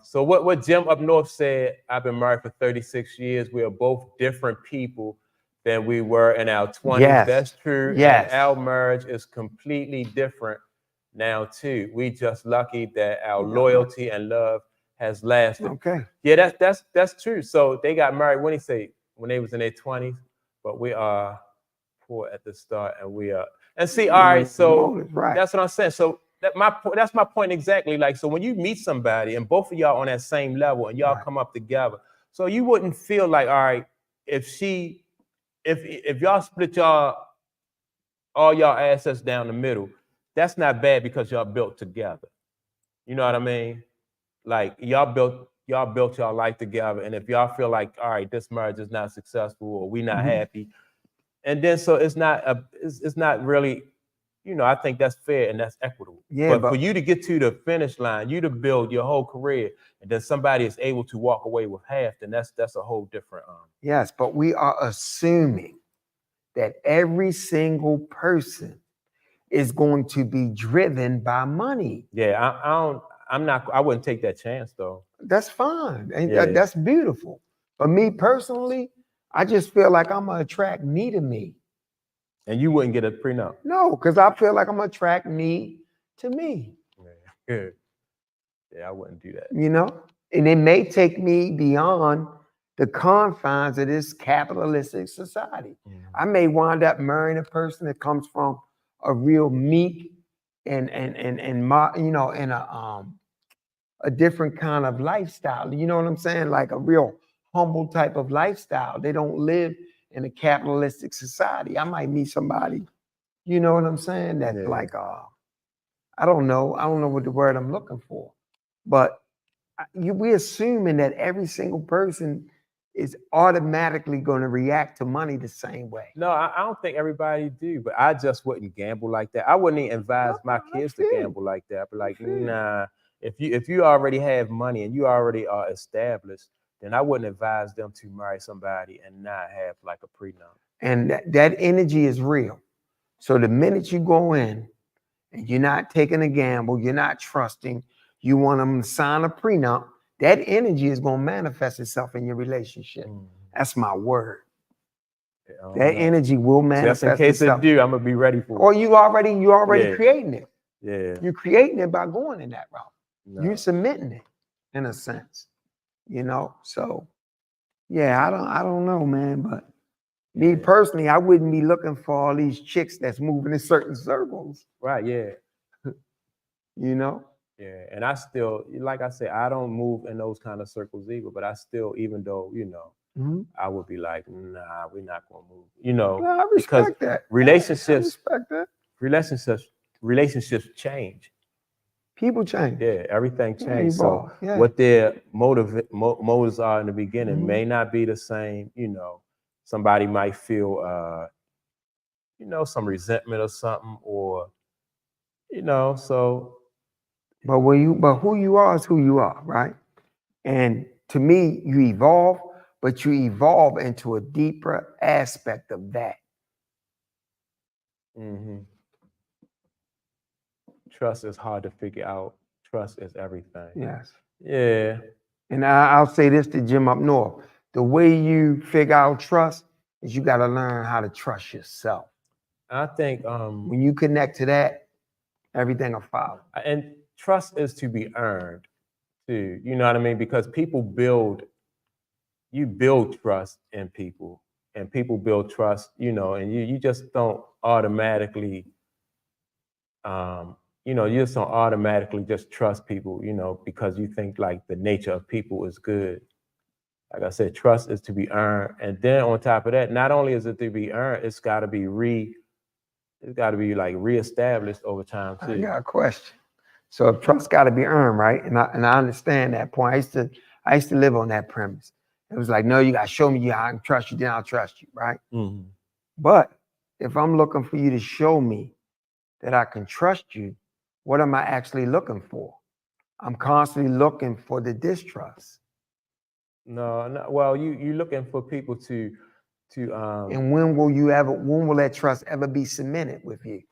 So what Jim up north said, I've been married for 36 years. We are both different people than we were in our 20s. Yes. That's true. Yes. And our marriage is completely different now too. We just lucky that our loyalty and love has lasted. Okay. Yeah, that's true. So they got married when they was in their 20s, but we are poor at the start and we are. And see, all right, so that's what I'm saying. So that's my point exactly. Like, so when you meet somebody and both of y'all on that same level and y'all come up together, so you wouldn't feel like, all right, if y'all split all y'all assets down the middle, that's not bad because y'all built together. You know what I mean? Like y'all built y'all life together, and if y'all feel like, all right, this marriage is not successful or we not happy, and then so it's not really, you know, I think that's fair and that's equitable. Yeah, but for you to get to the finish line, you to build your whole career, and then somebody is able to walk away with half, then that's a whole different. Yes, but we are assuming that every single person is going to be driven by money. Yeah, I wouldn't take that chance though. That's fine. And that's beautiful. But me personally, I just feel like I'm gonna attract me to me. And you wouldn't get a prenup? No, because I feel like I'm gonna attract me to me. Yeah, I wouldn't do that. You know? And it may take me beyond the confines of this capitalistic society. I may wind up marrying a person that comes from a real meek and you know, in a different kind of lifestyle. You know what I'm saying? Like a real humble type of lifestyle. They don't live in a capitalistic society. I might meet somebody, you know what I'm saying? That's like, I don't know what the word I'm looking for, but we're assuming that every single person is automatically going to react to money the same way. No, I don't think everybody do, but I just wouldn't gamble like that. I wouldn't even advise my kids to gamble like that. But like, nah, if you already have money and you already are established, then I wouldn't advise them to marry somebody and not have like a prenup. And that energy is real. So the minute you go in and you're not taking a gamble, you're not trusting, you want them to sign a prenup, that energy is going to manifest itself in your relationship. That's my word. That energy will manifest itself. Just in case it do, I'm gonna be ready for it. Or you already creating it. Yeah. You're creating it by going in that route. No. You're submitting it in a sense. You know? So yeah, I don't know, man. But me personally, I wouldn't be looking for all these chicks that's moving in certain circles. Right, yeah. You know? Yeah, and I still, like I said, I don't move in those kind of circles either, but I still, even though, you know, I would be like, nah, we're not gonna move. You know, no, I respect that. Relationships, I respect that. relationships change. People change. Yeah, everything changes. Evolve. So what their motives are in the beginning may not be the same. You know, somebody might feel, you know, some resentment or something, or you know, so. But who you are is who you are, right? And to me, you evolve, but you evolve into a deeper aspect of that. Trust is hard to figure out. Trust is everything. Yes. Yeah. And I'll say this to Jim up north. The way you figure out trust is you got to learn how to trust yourself. I think when you connect to that, everything will follow. And trust is to be earned too. You know what I mean? Because you build trust in people, and people build trust, you know, and you just don't automatically, you know, you just don't automatically just trust people, you know, because you think like the nature of people is good. Like I said, trust is to be earned. And then on top of that, not only is it to be earned, it's got to be like reestablished over time too. I got a question. So if trust got to be earned, right? And I understand that point. I used to live on that premise. It was like, no, you got to show me I can trust you, then I'll trust you, right? But if I'm looking for you to show me that I can trust you, what am I actually looking for? I'm constantly looking for the distrust. No. Well, you're looking for people to. And when will that trust ever be cemented with you?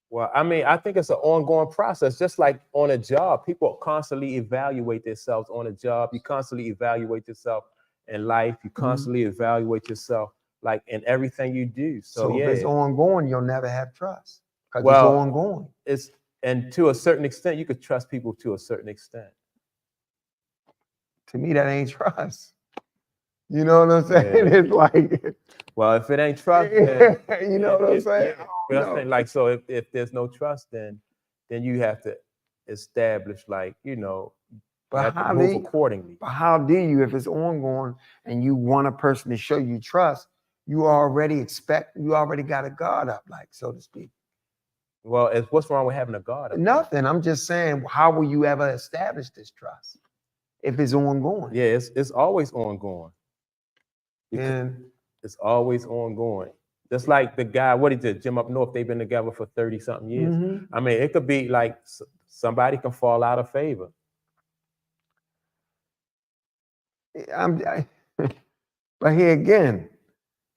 Well, I mean, I think it's an ongoing process, just like on a job. People constantly evaluate themselves on a job. You constantly evaluate yourself in life. You constantly evaluate yourself like in everything you do. So if it's ongoing, you'll never have trust because it's ongoing. And to a certain extent, you could trust people to a certain extent. To me, that ain't trust. You know what I'm saying? Yeah. It's like, well, if it ain't trust, then you know what I'm saying? But I'm saying, like, so if there's no trust, then you have to establish, like, you know, but how move accordingly. But how do you, if it's ongoing and you want a person to show you trust, you already got a guard up, like, so to speak. Well, what's wrong with having a guard up? Nothing. I'm just saying, how will you ever establish this trust if it's ongoing? Yeah, it's always ongoing. And it's always ongoing. Just like the guy, what he did, Jim up north, they've been together for 30-something years. I mean, it could be like somebody can fall out of favor. But here again,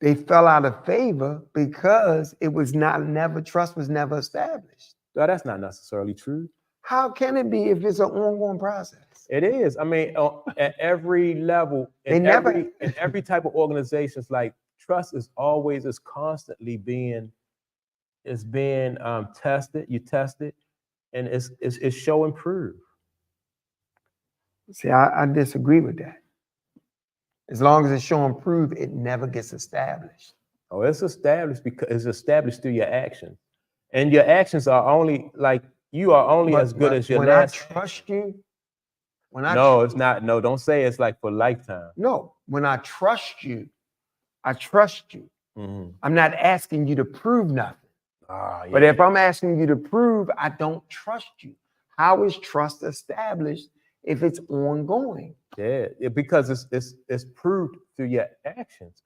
they fell out of favor because trust was never established. No, that's not necessarily true. How can it be if it's an ongoing process? It is. I mean, at every level, in every type of organizations, like trust is constantly being tested. You test it, and it's show and prove. See, I disagree with that. As long as it's show and prove, it never gets established. Oh, it's established because it's established through your actions, and your actions are only like you are only as good as your last. When I trust you. It's not. No, don't say it's like for lifetime. No, when I trust you, I trust you. I'm not asking you to prove nothing. Yeah. But if I'm asking you to prove, I don't trust you. How is trust established if it's ongoing? Yeah, because it's proved through your actions.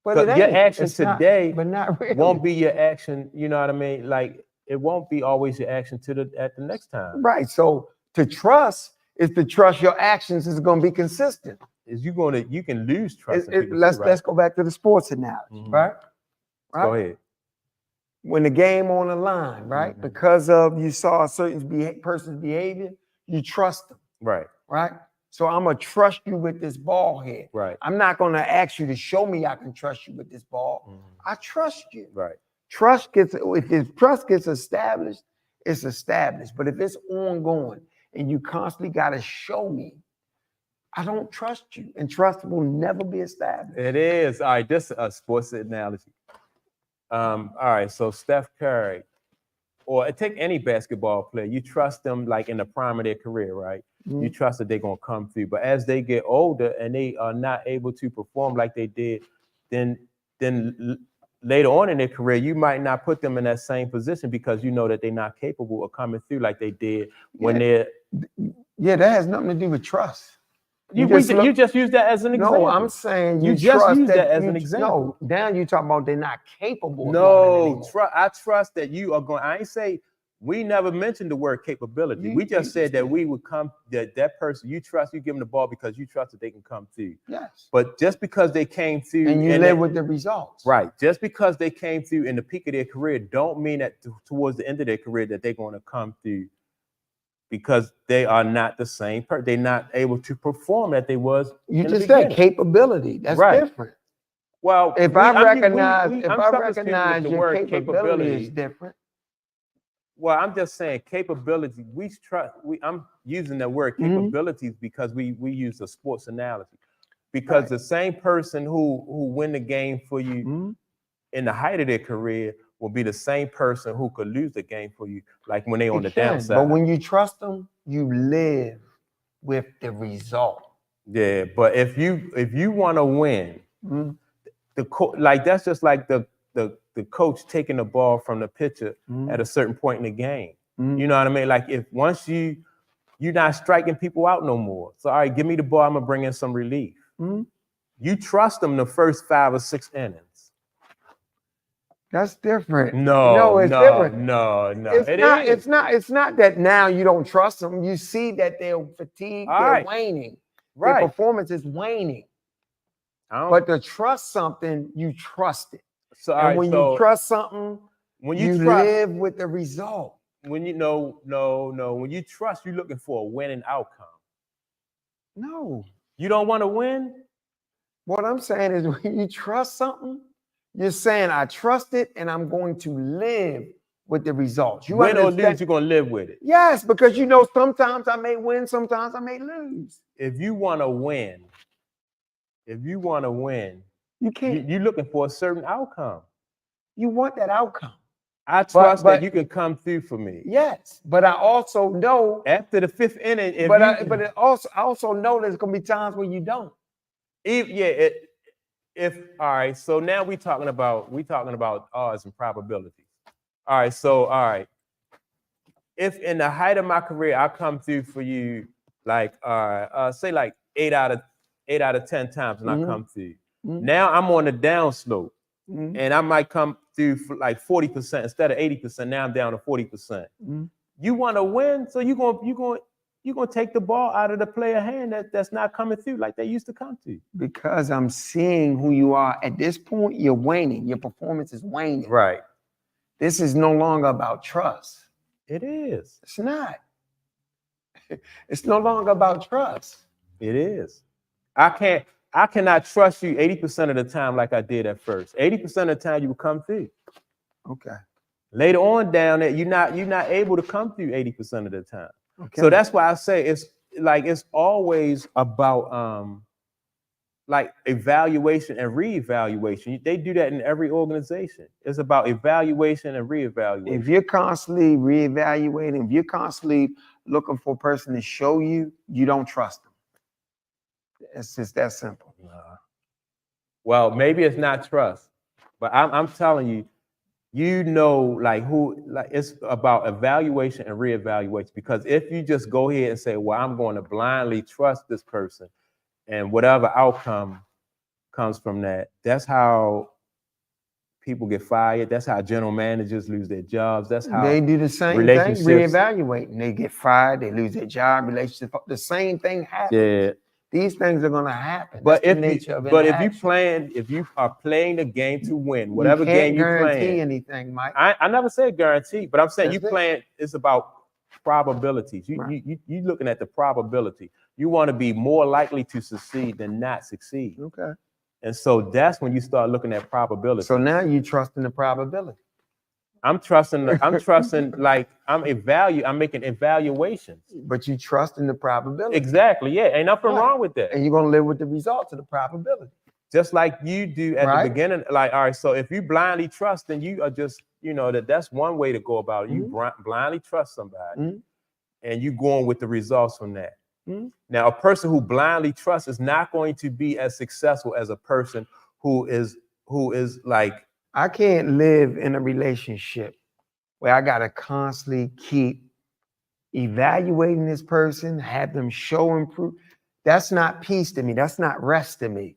But your action today but not really. won't be your action. You know what I mean? Like it won't be always your action at the next time. Right. So to trust is to trust your actions is going to be consistent. You can lose trust. Let's go back to the sports analogy, right? Go ahead. When the game on the line, right? Because of you saw a certain person's behavior, you trust them. Right. Right. So I'm gonna trust you with this ball here. Right. I'm not gonna ask you to show me I can trust you with this ball. I trust you. Right. If trust gets established, it's established. But if it's ongoing and you constantly gotta show me, I don't trust you, and trust will never be established. It is. All right, this is a sports analogy. All right, so Steph Curry, or take any basketball player, you trust them like in the prime of their career, right? You trust that they're gonna come through. But as they get older and they are not able to perform like they did, then later on in their career, you might not put them in that same position because you know that they're not capable of coming through like they did when they're. Yeah, that has nothing to do with trust. You just use that as an example. No, I'm saying you just use that as an example. No, now you're talking about they're not capable. No, I trust that you are going. I ain't say we never mentioned the word capability. We just said that we would come, that person you trust, you give them the ball because you trust that they can come through. Yes. But just because they came through and you live with the results. Right. Just because they came through in the peak of their career don't mean that towards the end of their career that they're going to come through, because they are not the same person. They're not able to perform that they was. You just said capability. That's different. Well, if I recognize your capability is different. Well, I'm just saying capability. I'm using the word capabilities because we use a sports analogy. Because the same person who win the game for you in the height of their career will be the same person who could lose the game for you, like when they're on the downside. But when you trust them, you live with the result. Yeah, but if you want to win, that's just like the coach taking the ball from the pitcher at a certain point in the game. You know what I mean? Like if once you're not striking people out no more. So all right, give me the ball. I'm gonna bring in some relief. You trust them the first 5 or 6 innings. That's different. No, it's different. No. It's not that now you don't trust them. You see that they're fatigued, they're waning. Their performance is waning. But to trust something, you trust it. So when you trust something, you live with the result. When you when you trust, you're looking for a winning outcome. No. You don't want to win? What I'm saying is when you trust something, you're saying, I trust it and I'm going to live with the results. You win or lose, you're going to live with it. Yes, because sometimes I may win, sometimes I may lose. If you want to win, you can't. You're looking for a certain outcome. You want that outcome. I trust that you can come through for me. Yes, but I also know after the 5th inning. I also know there's going to be times when you don't. All right, so now we talking about odds and probabilities. All right. If in the height of my career I come through for you, like say like 8 out of 10 times, and I come through. Now I'm on the down slope, and I might come through for like 40% instead of 80%. Now I'm down to 40%. You want to win, so you're gonna take the ball out of the player hand that's not coming through like they used to come through. Because I'm seeing who you are. At this point, you're waning. Your performance is waning. Right. This is no longer about trust. It is. It's not. It's no longer about trust. It is. I cannot trust you 80% of the time like I did at first. 80% of the time you will come through. Okay. Later on down there, you're not able to come through 80% of the time. Okay. So that's why I say it's always about like evaluation and reevaluation. They do that in every organization. It's about evaluation and reevaluation. If you're constantly reevaluating, if you're constantly looking for a person to show you, you don't trust them. It's just that simple. Well, maybe it's not trust, but I'm telling you, it's about evaluation and reevaluation. Because if you just go ahead and say, well, I'm going to blindly trust this person and whatever outcome comes from that, that's how people get fired. That's how general managers lose their jobs. That's how they do the same thing, reevaluating. They get fired, they lose their job, relationship. The same thing happens. Yeah. These things are going to happen. But if you are playing the game to win, whatever game you playing, guarantee anything, Mike. I never said guarantee, but I'm saying playing. It's about probabilities. You looking at the probability. You want to be more likely to succeed than not succeed. Okay. And so that's when you start looking at probability. So now you trust in the probability. I'm making evaluations. But you trust in the probability. Exactly. Yeah. Ain't nothing wrong with that. And you're gonna live with the results of the probability. Just like you do at the beginning. Like, all right, so if you blindly trust, then you are just, that's one way to go about it. You blindly trust somebody and you going with the results from that. Now, a person who blindly trusts is not going to be as successful as a person who is like I can't live in a relationship where I gotta constantly keep evaluating this person, have them show improve. That's not peace to me. That's not rest to me.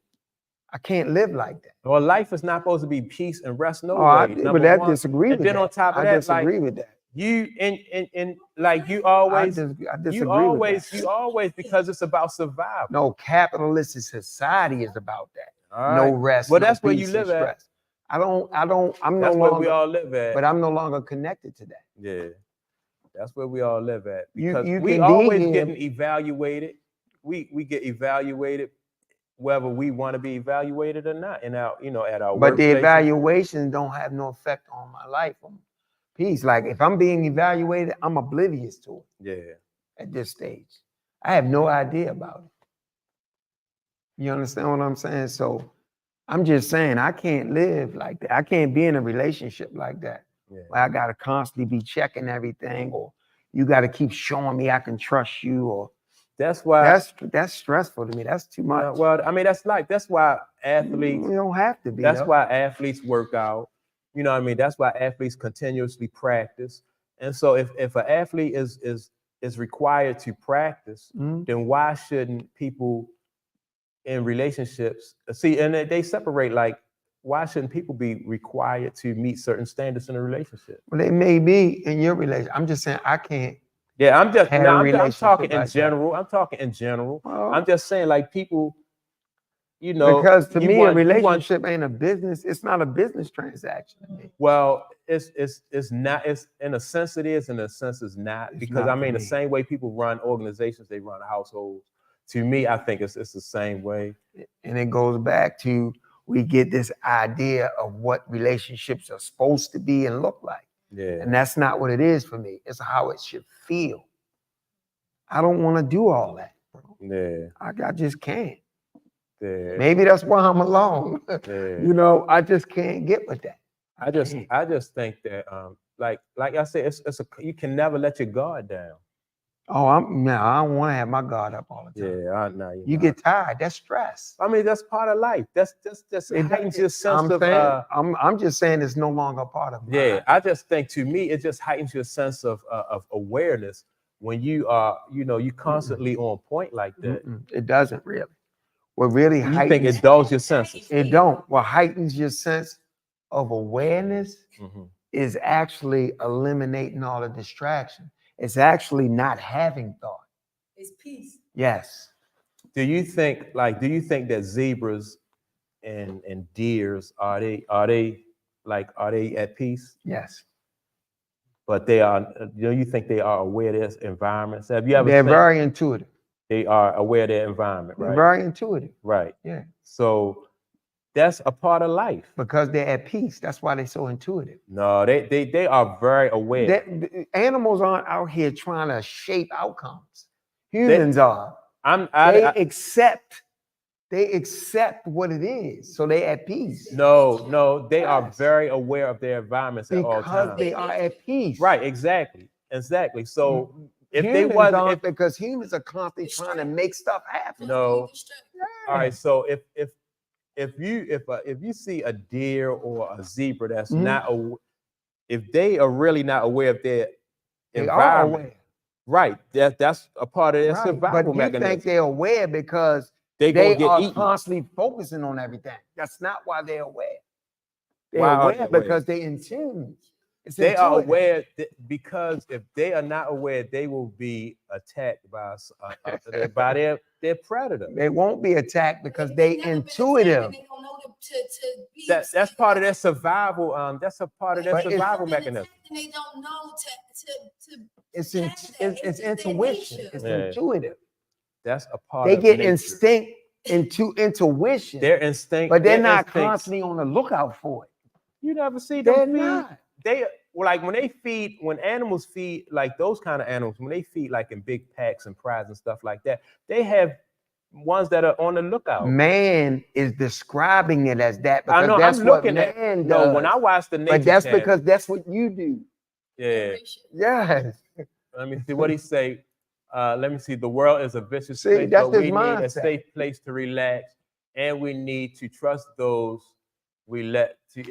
I can't live like that. Well, life is not supposed to be peace and rest, no way. I disagree with that. And then on top of that, disagree with that. You and like you always, I disagree with that. you always, because it's about survival. No, capitalistic society is about that. All right. No rest. Well, no that's where peace you live and at. stress. I'm no That's where longer. we all live at. But I'm no longer connected to that. Yeah, that's where we all live at. Because You we can always be getting evaluated. We get evaluated whether we want to be evaluated or not in our, at our But the workplaces. evaluations don't have no effect on my life. Peace. Like if I'm being evaluated, I'm oblivious to it. Yeah. At this stage, I have no idea about it. You understand what I'm saying? So I'm just saying I can't live like that. I can't be in a relationship like that. Yeah. Where I gotta constantly be checking everything, or you gotta keep showing me I can trust you, or that's why that's stressful to me. That's too much. Well, I mean, that's life. That's why athletes. You don't have to be. That's why athletes work out. You know what I mean? That's why athletes continuously practice. And so if an athlete is required to practice, then why shouldn't people in relationships see? And they separate, like, why shouldn't people be required to meet certain standards in a relationship? Well, they may be in your relationship. I'm just saying I can't. Yeah, I'm talking in like general. that. I'm talking in general. Well, I'm just saying, like, people, because to me, a relationship ain't a business. It's not a business transaction to me. Well, it's not. It's in a sense it is. In a sense it's not. It's because not I mean, the me. same way people run organizations, they run households. To me, I think it's the same way. And it goes back to, we get this idea of what relationships are supposed to be and look like. Yeah. And that's not what it is for me. It's how it should feel. I don't want to do all that, bro. Yeah. I just can't. Yeah. Maybe that's why I'm alone. Yeah. I just can't get with that. I just think that like I said, you can never let your guard down. Oh, I don't want to have my guard up all the time. Yeah, I know. You get tired. That's stress. I mean, that's part of life. That's it heightens your sense of. I'm just saying it's no longer a part of. Yeah, I just think, to me, it just heightens your sense of awareness when you are, you constantly on point like that. It doesn't really. What really heightens? You think it dulls your senses? It don't. What heightens your sense of awareness is actually eliminating all the distraction. It's actually not having thought. It's peace. Yes. Do you think that zebras and deers are they at peace? Yes. But they are. You think they are aware of their environments? Have you ever? They're very intuitive. They are aware of their environment, right? They're very intuitive. Right. Yeah. So that's a part of life. Because they're at peace. That's why they're so intuitive. No, they are very aware. Animals aren't out here trying to shape outcomes. Humans are. They accept what it is. So they're at peace. No, they are very aware of their environments at all times. Because they are at peace. Right, exactly. So if humans they wasn't, because humans are constantly trying to make stuff happen. No. All right, so if you see a deer or a zebra that's not if they are really not aware of their environment, right? That's a part of their survival mechanism. But you think they're aware because they are constantly focusing on everything. That's not why they're aware. They're aware because they're in tune. They are aware because if they are not aware, they will be attacked by their predator. They won't be attacked because they intuitive. That's part of their survival. That's a part of their survival mechanism. They don't know to it's intuition. It's intuitive. That's a part. They get instinct into intuition. Their instinct, but they're not constantly on the lookout for it. You never see them feed. Not. They like when animals feed, like those kind of animals, when they feed like in big packs and prides and stuff like that, they have ones that are on the lookout. Man is describing it as that because I know, that's I'm what looking at. man No, does. when I watch the nature but that's channel, because that's what you do. Yeah. Yes. Let me see what he say. Let me see. The world is a vicious place, but we mindset. need a safe place to relax, and we need to trust those we let safe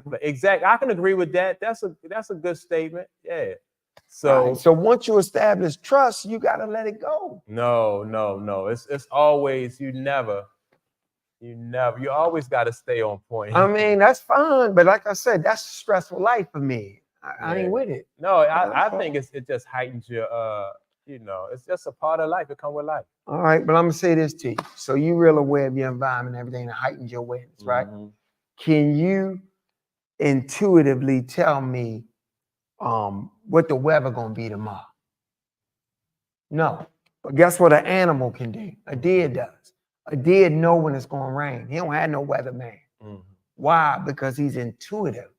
place. Exactly. I can agree with that. That's a good statement. Yeah. So so once you establish trust, you got to let it go. No. It's always you always got to stay on point. I mean, that's fine, but like I said, that's a stressful life for me. I ain't with it. No, I think it just heightens your it's just a part of life. It comes with life. All right, but I'm gonna say this to you. So you real aware of your environment and everything that heightens your awareness, right? Can you intuitively tell me what the weather gonna be tomorrow? No. But guess what an animal can do? A deer does. A deer know when it's gonna rain. He don't have no weatherman. Why? Because he's intuitive.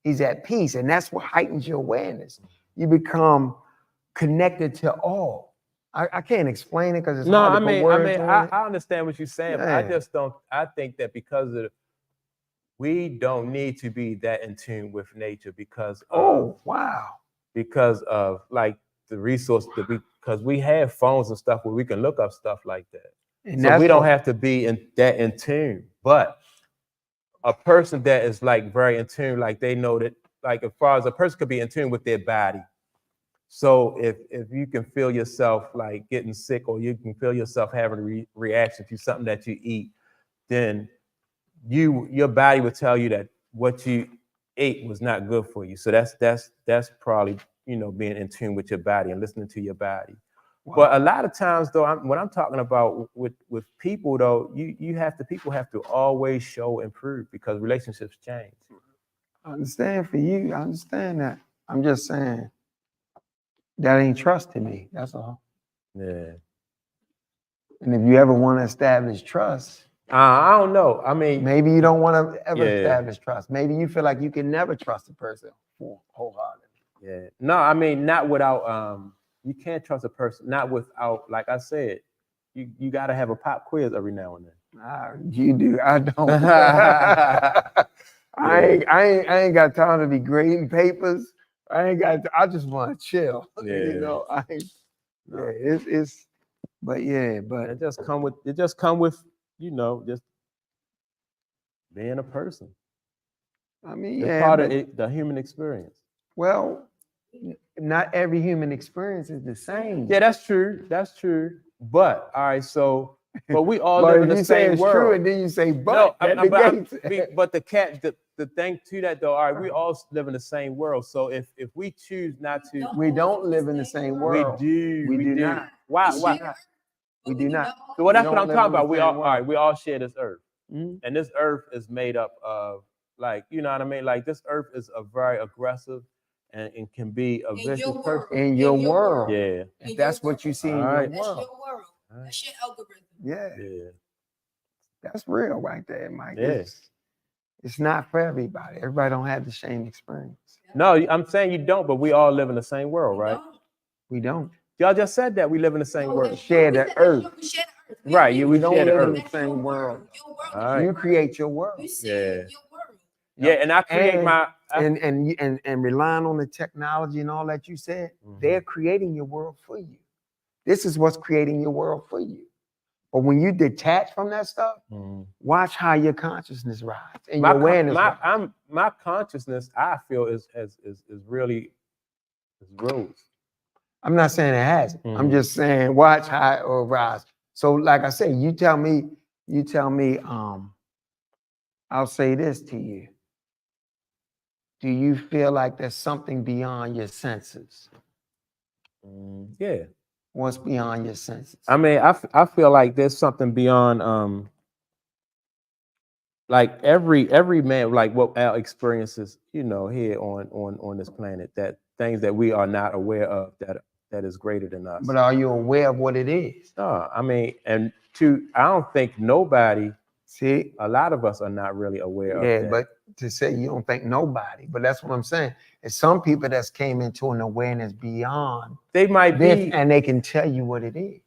He's at peace, and that's what heightens your awareness. You become connected to all. I can't explain it because it's hard to put words on it. I understand what you're saying, but I just don't. I think that we don't need to be that in tune with nature because of like the resource because we have phones and stuff where we can look up stuff like that. And so we don't have to be in tune. But a person that is like very in tune, like they know that, like as far as a person could be in tune with their body. So if you can feel yourself like getting sick, or you can feel yourself having a reaction to something that you eat, then your body would tell you that what you ate was not good for you. So that's probably being in tune with your body and listening to your body. Wow. But a lot of times though, when I'm talking about with people though, people have to always show and prove because relationships change. I understand for you. I understand that. I'm just saying that ain't trust to me. That's all. Yeah. And if you ever want to establish trust, I don't know. I mean, maybe you don't want to ever establish trust. Maybe you feel like you can never trust a person wholeheartedly. Yeah. No, I mean, not without you can't trust a person, not without, like I said, you got to have a pop quiz every now and then. You do. I don't. I ain't got time to be grading papers. I just want to chill. But it just come with just being a person. I mean, it's part of the human experience. Well, not every human experience is the same. Yeah, that's true. But all right, but we all live in the same world. True, and then you say, but the thing to that though, all right, we all live in the same world. So if we choose not to, we don't live in the same world. We do not. Why? We do not. So that's what I'm talking about. We all share this earth, and this earth is made up of like what I mean. Like this earth is a very aggressive and can be a vicious person in your world. Yeah, if that's what you see in your world. That's your world. That's your algorithm. Yeah. That's real right there, Mike. Yeah. It's not for everybody. Everybody don't have the same experience. No, I'm saying you don't, but we all live in the same world, right? We don't. Y'all just said that we live in the same world. We share the earth. Right. We don't live in the same world. Right. You create your world. Yeah, and I create and relying on the technology and all that you said, they're creating your world for you. This is what's creating your world for you. But when you detach from that stuff, watch how your consciousness rises and your awareness. My consciousness, I feel, is really rose. I'm not saying it hasn't. I'm just saying watch how it will rise. So, like I said, you tell me. I'll say this to you. Do you feel like there's something beyond your senses? Yeah. What's beyond your senses? I mean, I feel like there's something beyond like every man, like what Al experiences, here on this planet, that things that we are not aware of that is greater than us. But are you aware of what it is? No, I mean, I don't think nobody. See, a lot of us are not really aware of that. Yeah, but to say you don't think nobody, but that's what I'm saying. It's some people that's came into an awareness beyond. They might be, and they can tell you what it is.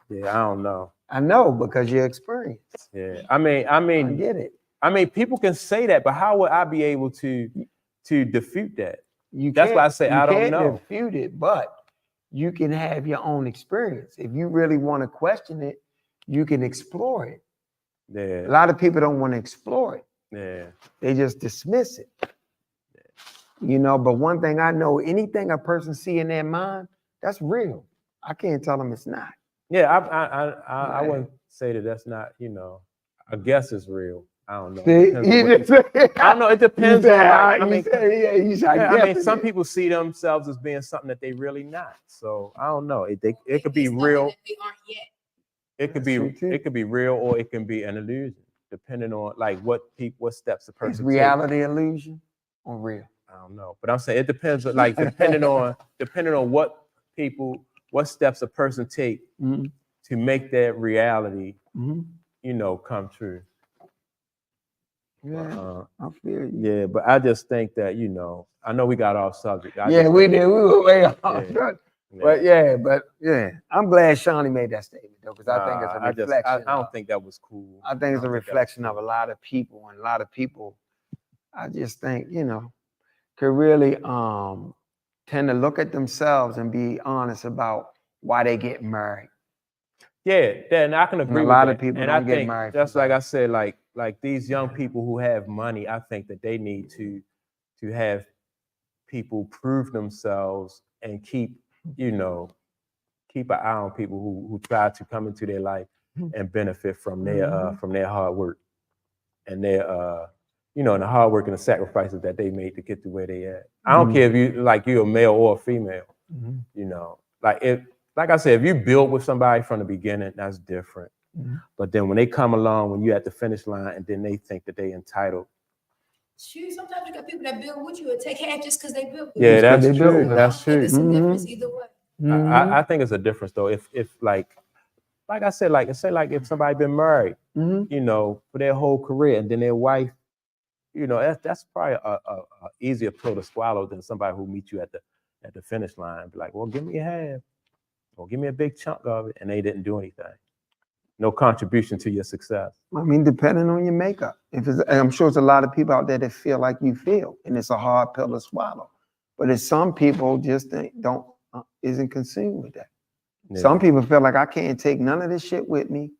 Yeah, I don't know. I know because you're experienced. Yeah, I mean, I get it. I mean, people can say that, but how would I be able to defute that? That's why I say I don't know. You can't defute it, but you can have your own experience. If you really want to question it, you can explore it. Yeah. A lot of people don't want to explore it. Yeah. They just dismiss it. You know, but one thing I know, anything a person see in their mind, that's real. I can't tell them it's not. Yeah, I wouldn't say that that's not, you know, I guess it's real. I don't know. See, I don't know. It depends on. Like, I mean, some people see themselves as being something that they really not. So I don't know. It could be real. They aren't yet. It could be real, or it can be an illusion, depending on like what steps the person Is takes. reality illusion or real? I don't know, but I'm saying it depends. Like depending on what steps a person take to make that reality, you know, come true. Yeah, I feel you. Yeah, but I just think that, you know, I know we got off subject. We did. We were way off. But I'm glad Shaunie made that statement though, because I think it's a reflection. I don't think that was cool. I think it's a reflection of a lot of people, and a lot of people, I just think, you know, could really tend to look at themselves and be honest about why they get married. Yeah, and I can agree with that. A lot of people don't get married. Just like I said, like these young people who have money, I think that they need to have people prove themselves and keep an eye on people who try to come into their life and benefit from their hard work and their and the hard work and the sacrifices that they made to get to where they at. I don't care if you're a male or a female. You know, like I said, if you build with somebody from the beginning, that's different. But then when they come along, when you're at the finish line, and then they think that they entitled. Shoot, sometimes you got people that build with you and take half just because they built with you. Yeah, that's true. That's true. It's a difference either way. I think it's a difference though. If like I said, say if somebody been married, you know, for their whole career, and then their wife, you know, that's probably a easier pill to swallow than somebody who meets you at the finish line and be like, well, give me a half, or give me a big chunk of it, and they didn't do anything. No contribution to your success. I mean, depending on your makeup. I'm sure there's a lot of people out there that feel like you feel, and it's a hard pill to swallow. But it's some people just isn't consumed with that. Yeah. Some people feel like I can't take none of this shit with me,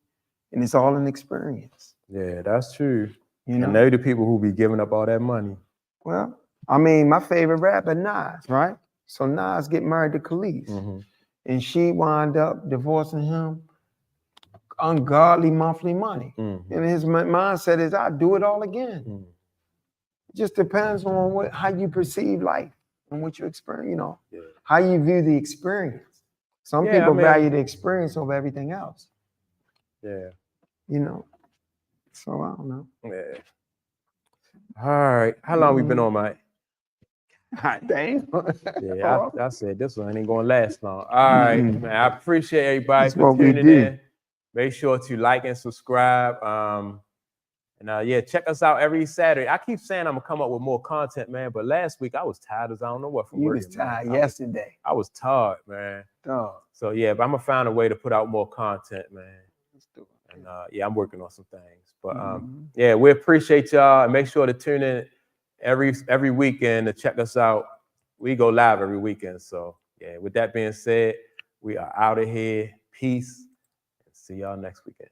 and it's all an experience. Yeah, that's true. You know, and they're the people who be giving up all that money. Well, I mean, my favorite rapper, Nas, right? So Nas get married to Khalees, and she wound up divorcing him. Ungodly monthly money. And his mindset is, I'll do it all again. It just depends on how you perceive life and what you experience, you know, how you view the experience. Some people value the experience over everything else. Yeah. You know, so I don't know. Yeah. All right. How long we been on, Mike? Dang. Yeah, I said this one ain't gonna last long. All right, man. I appreciate everybody for tuning in. Make sure to like and subscribe. And check us out every Saturday. I keep saying I'm gonna come up with more content, man. But last week I was tired as I don't know what from working. You was tired yesterday. I was tired, man. So yeah, but I'm gonna find a way to put out more content, man. Let's do it. And I'm working on some things. But we appreciate y'all, and make sure to tune in every weekend to check us out. We go live every weekend. So yeah, with that being said, we are out of here. Peace. See y'all next weekend.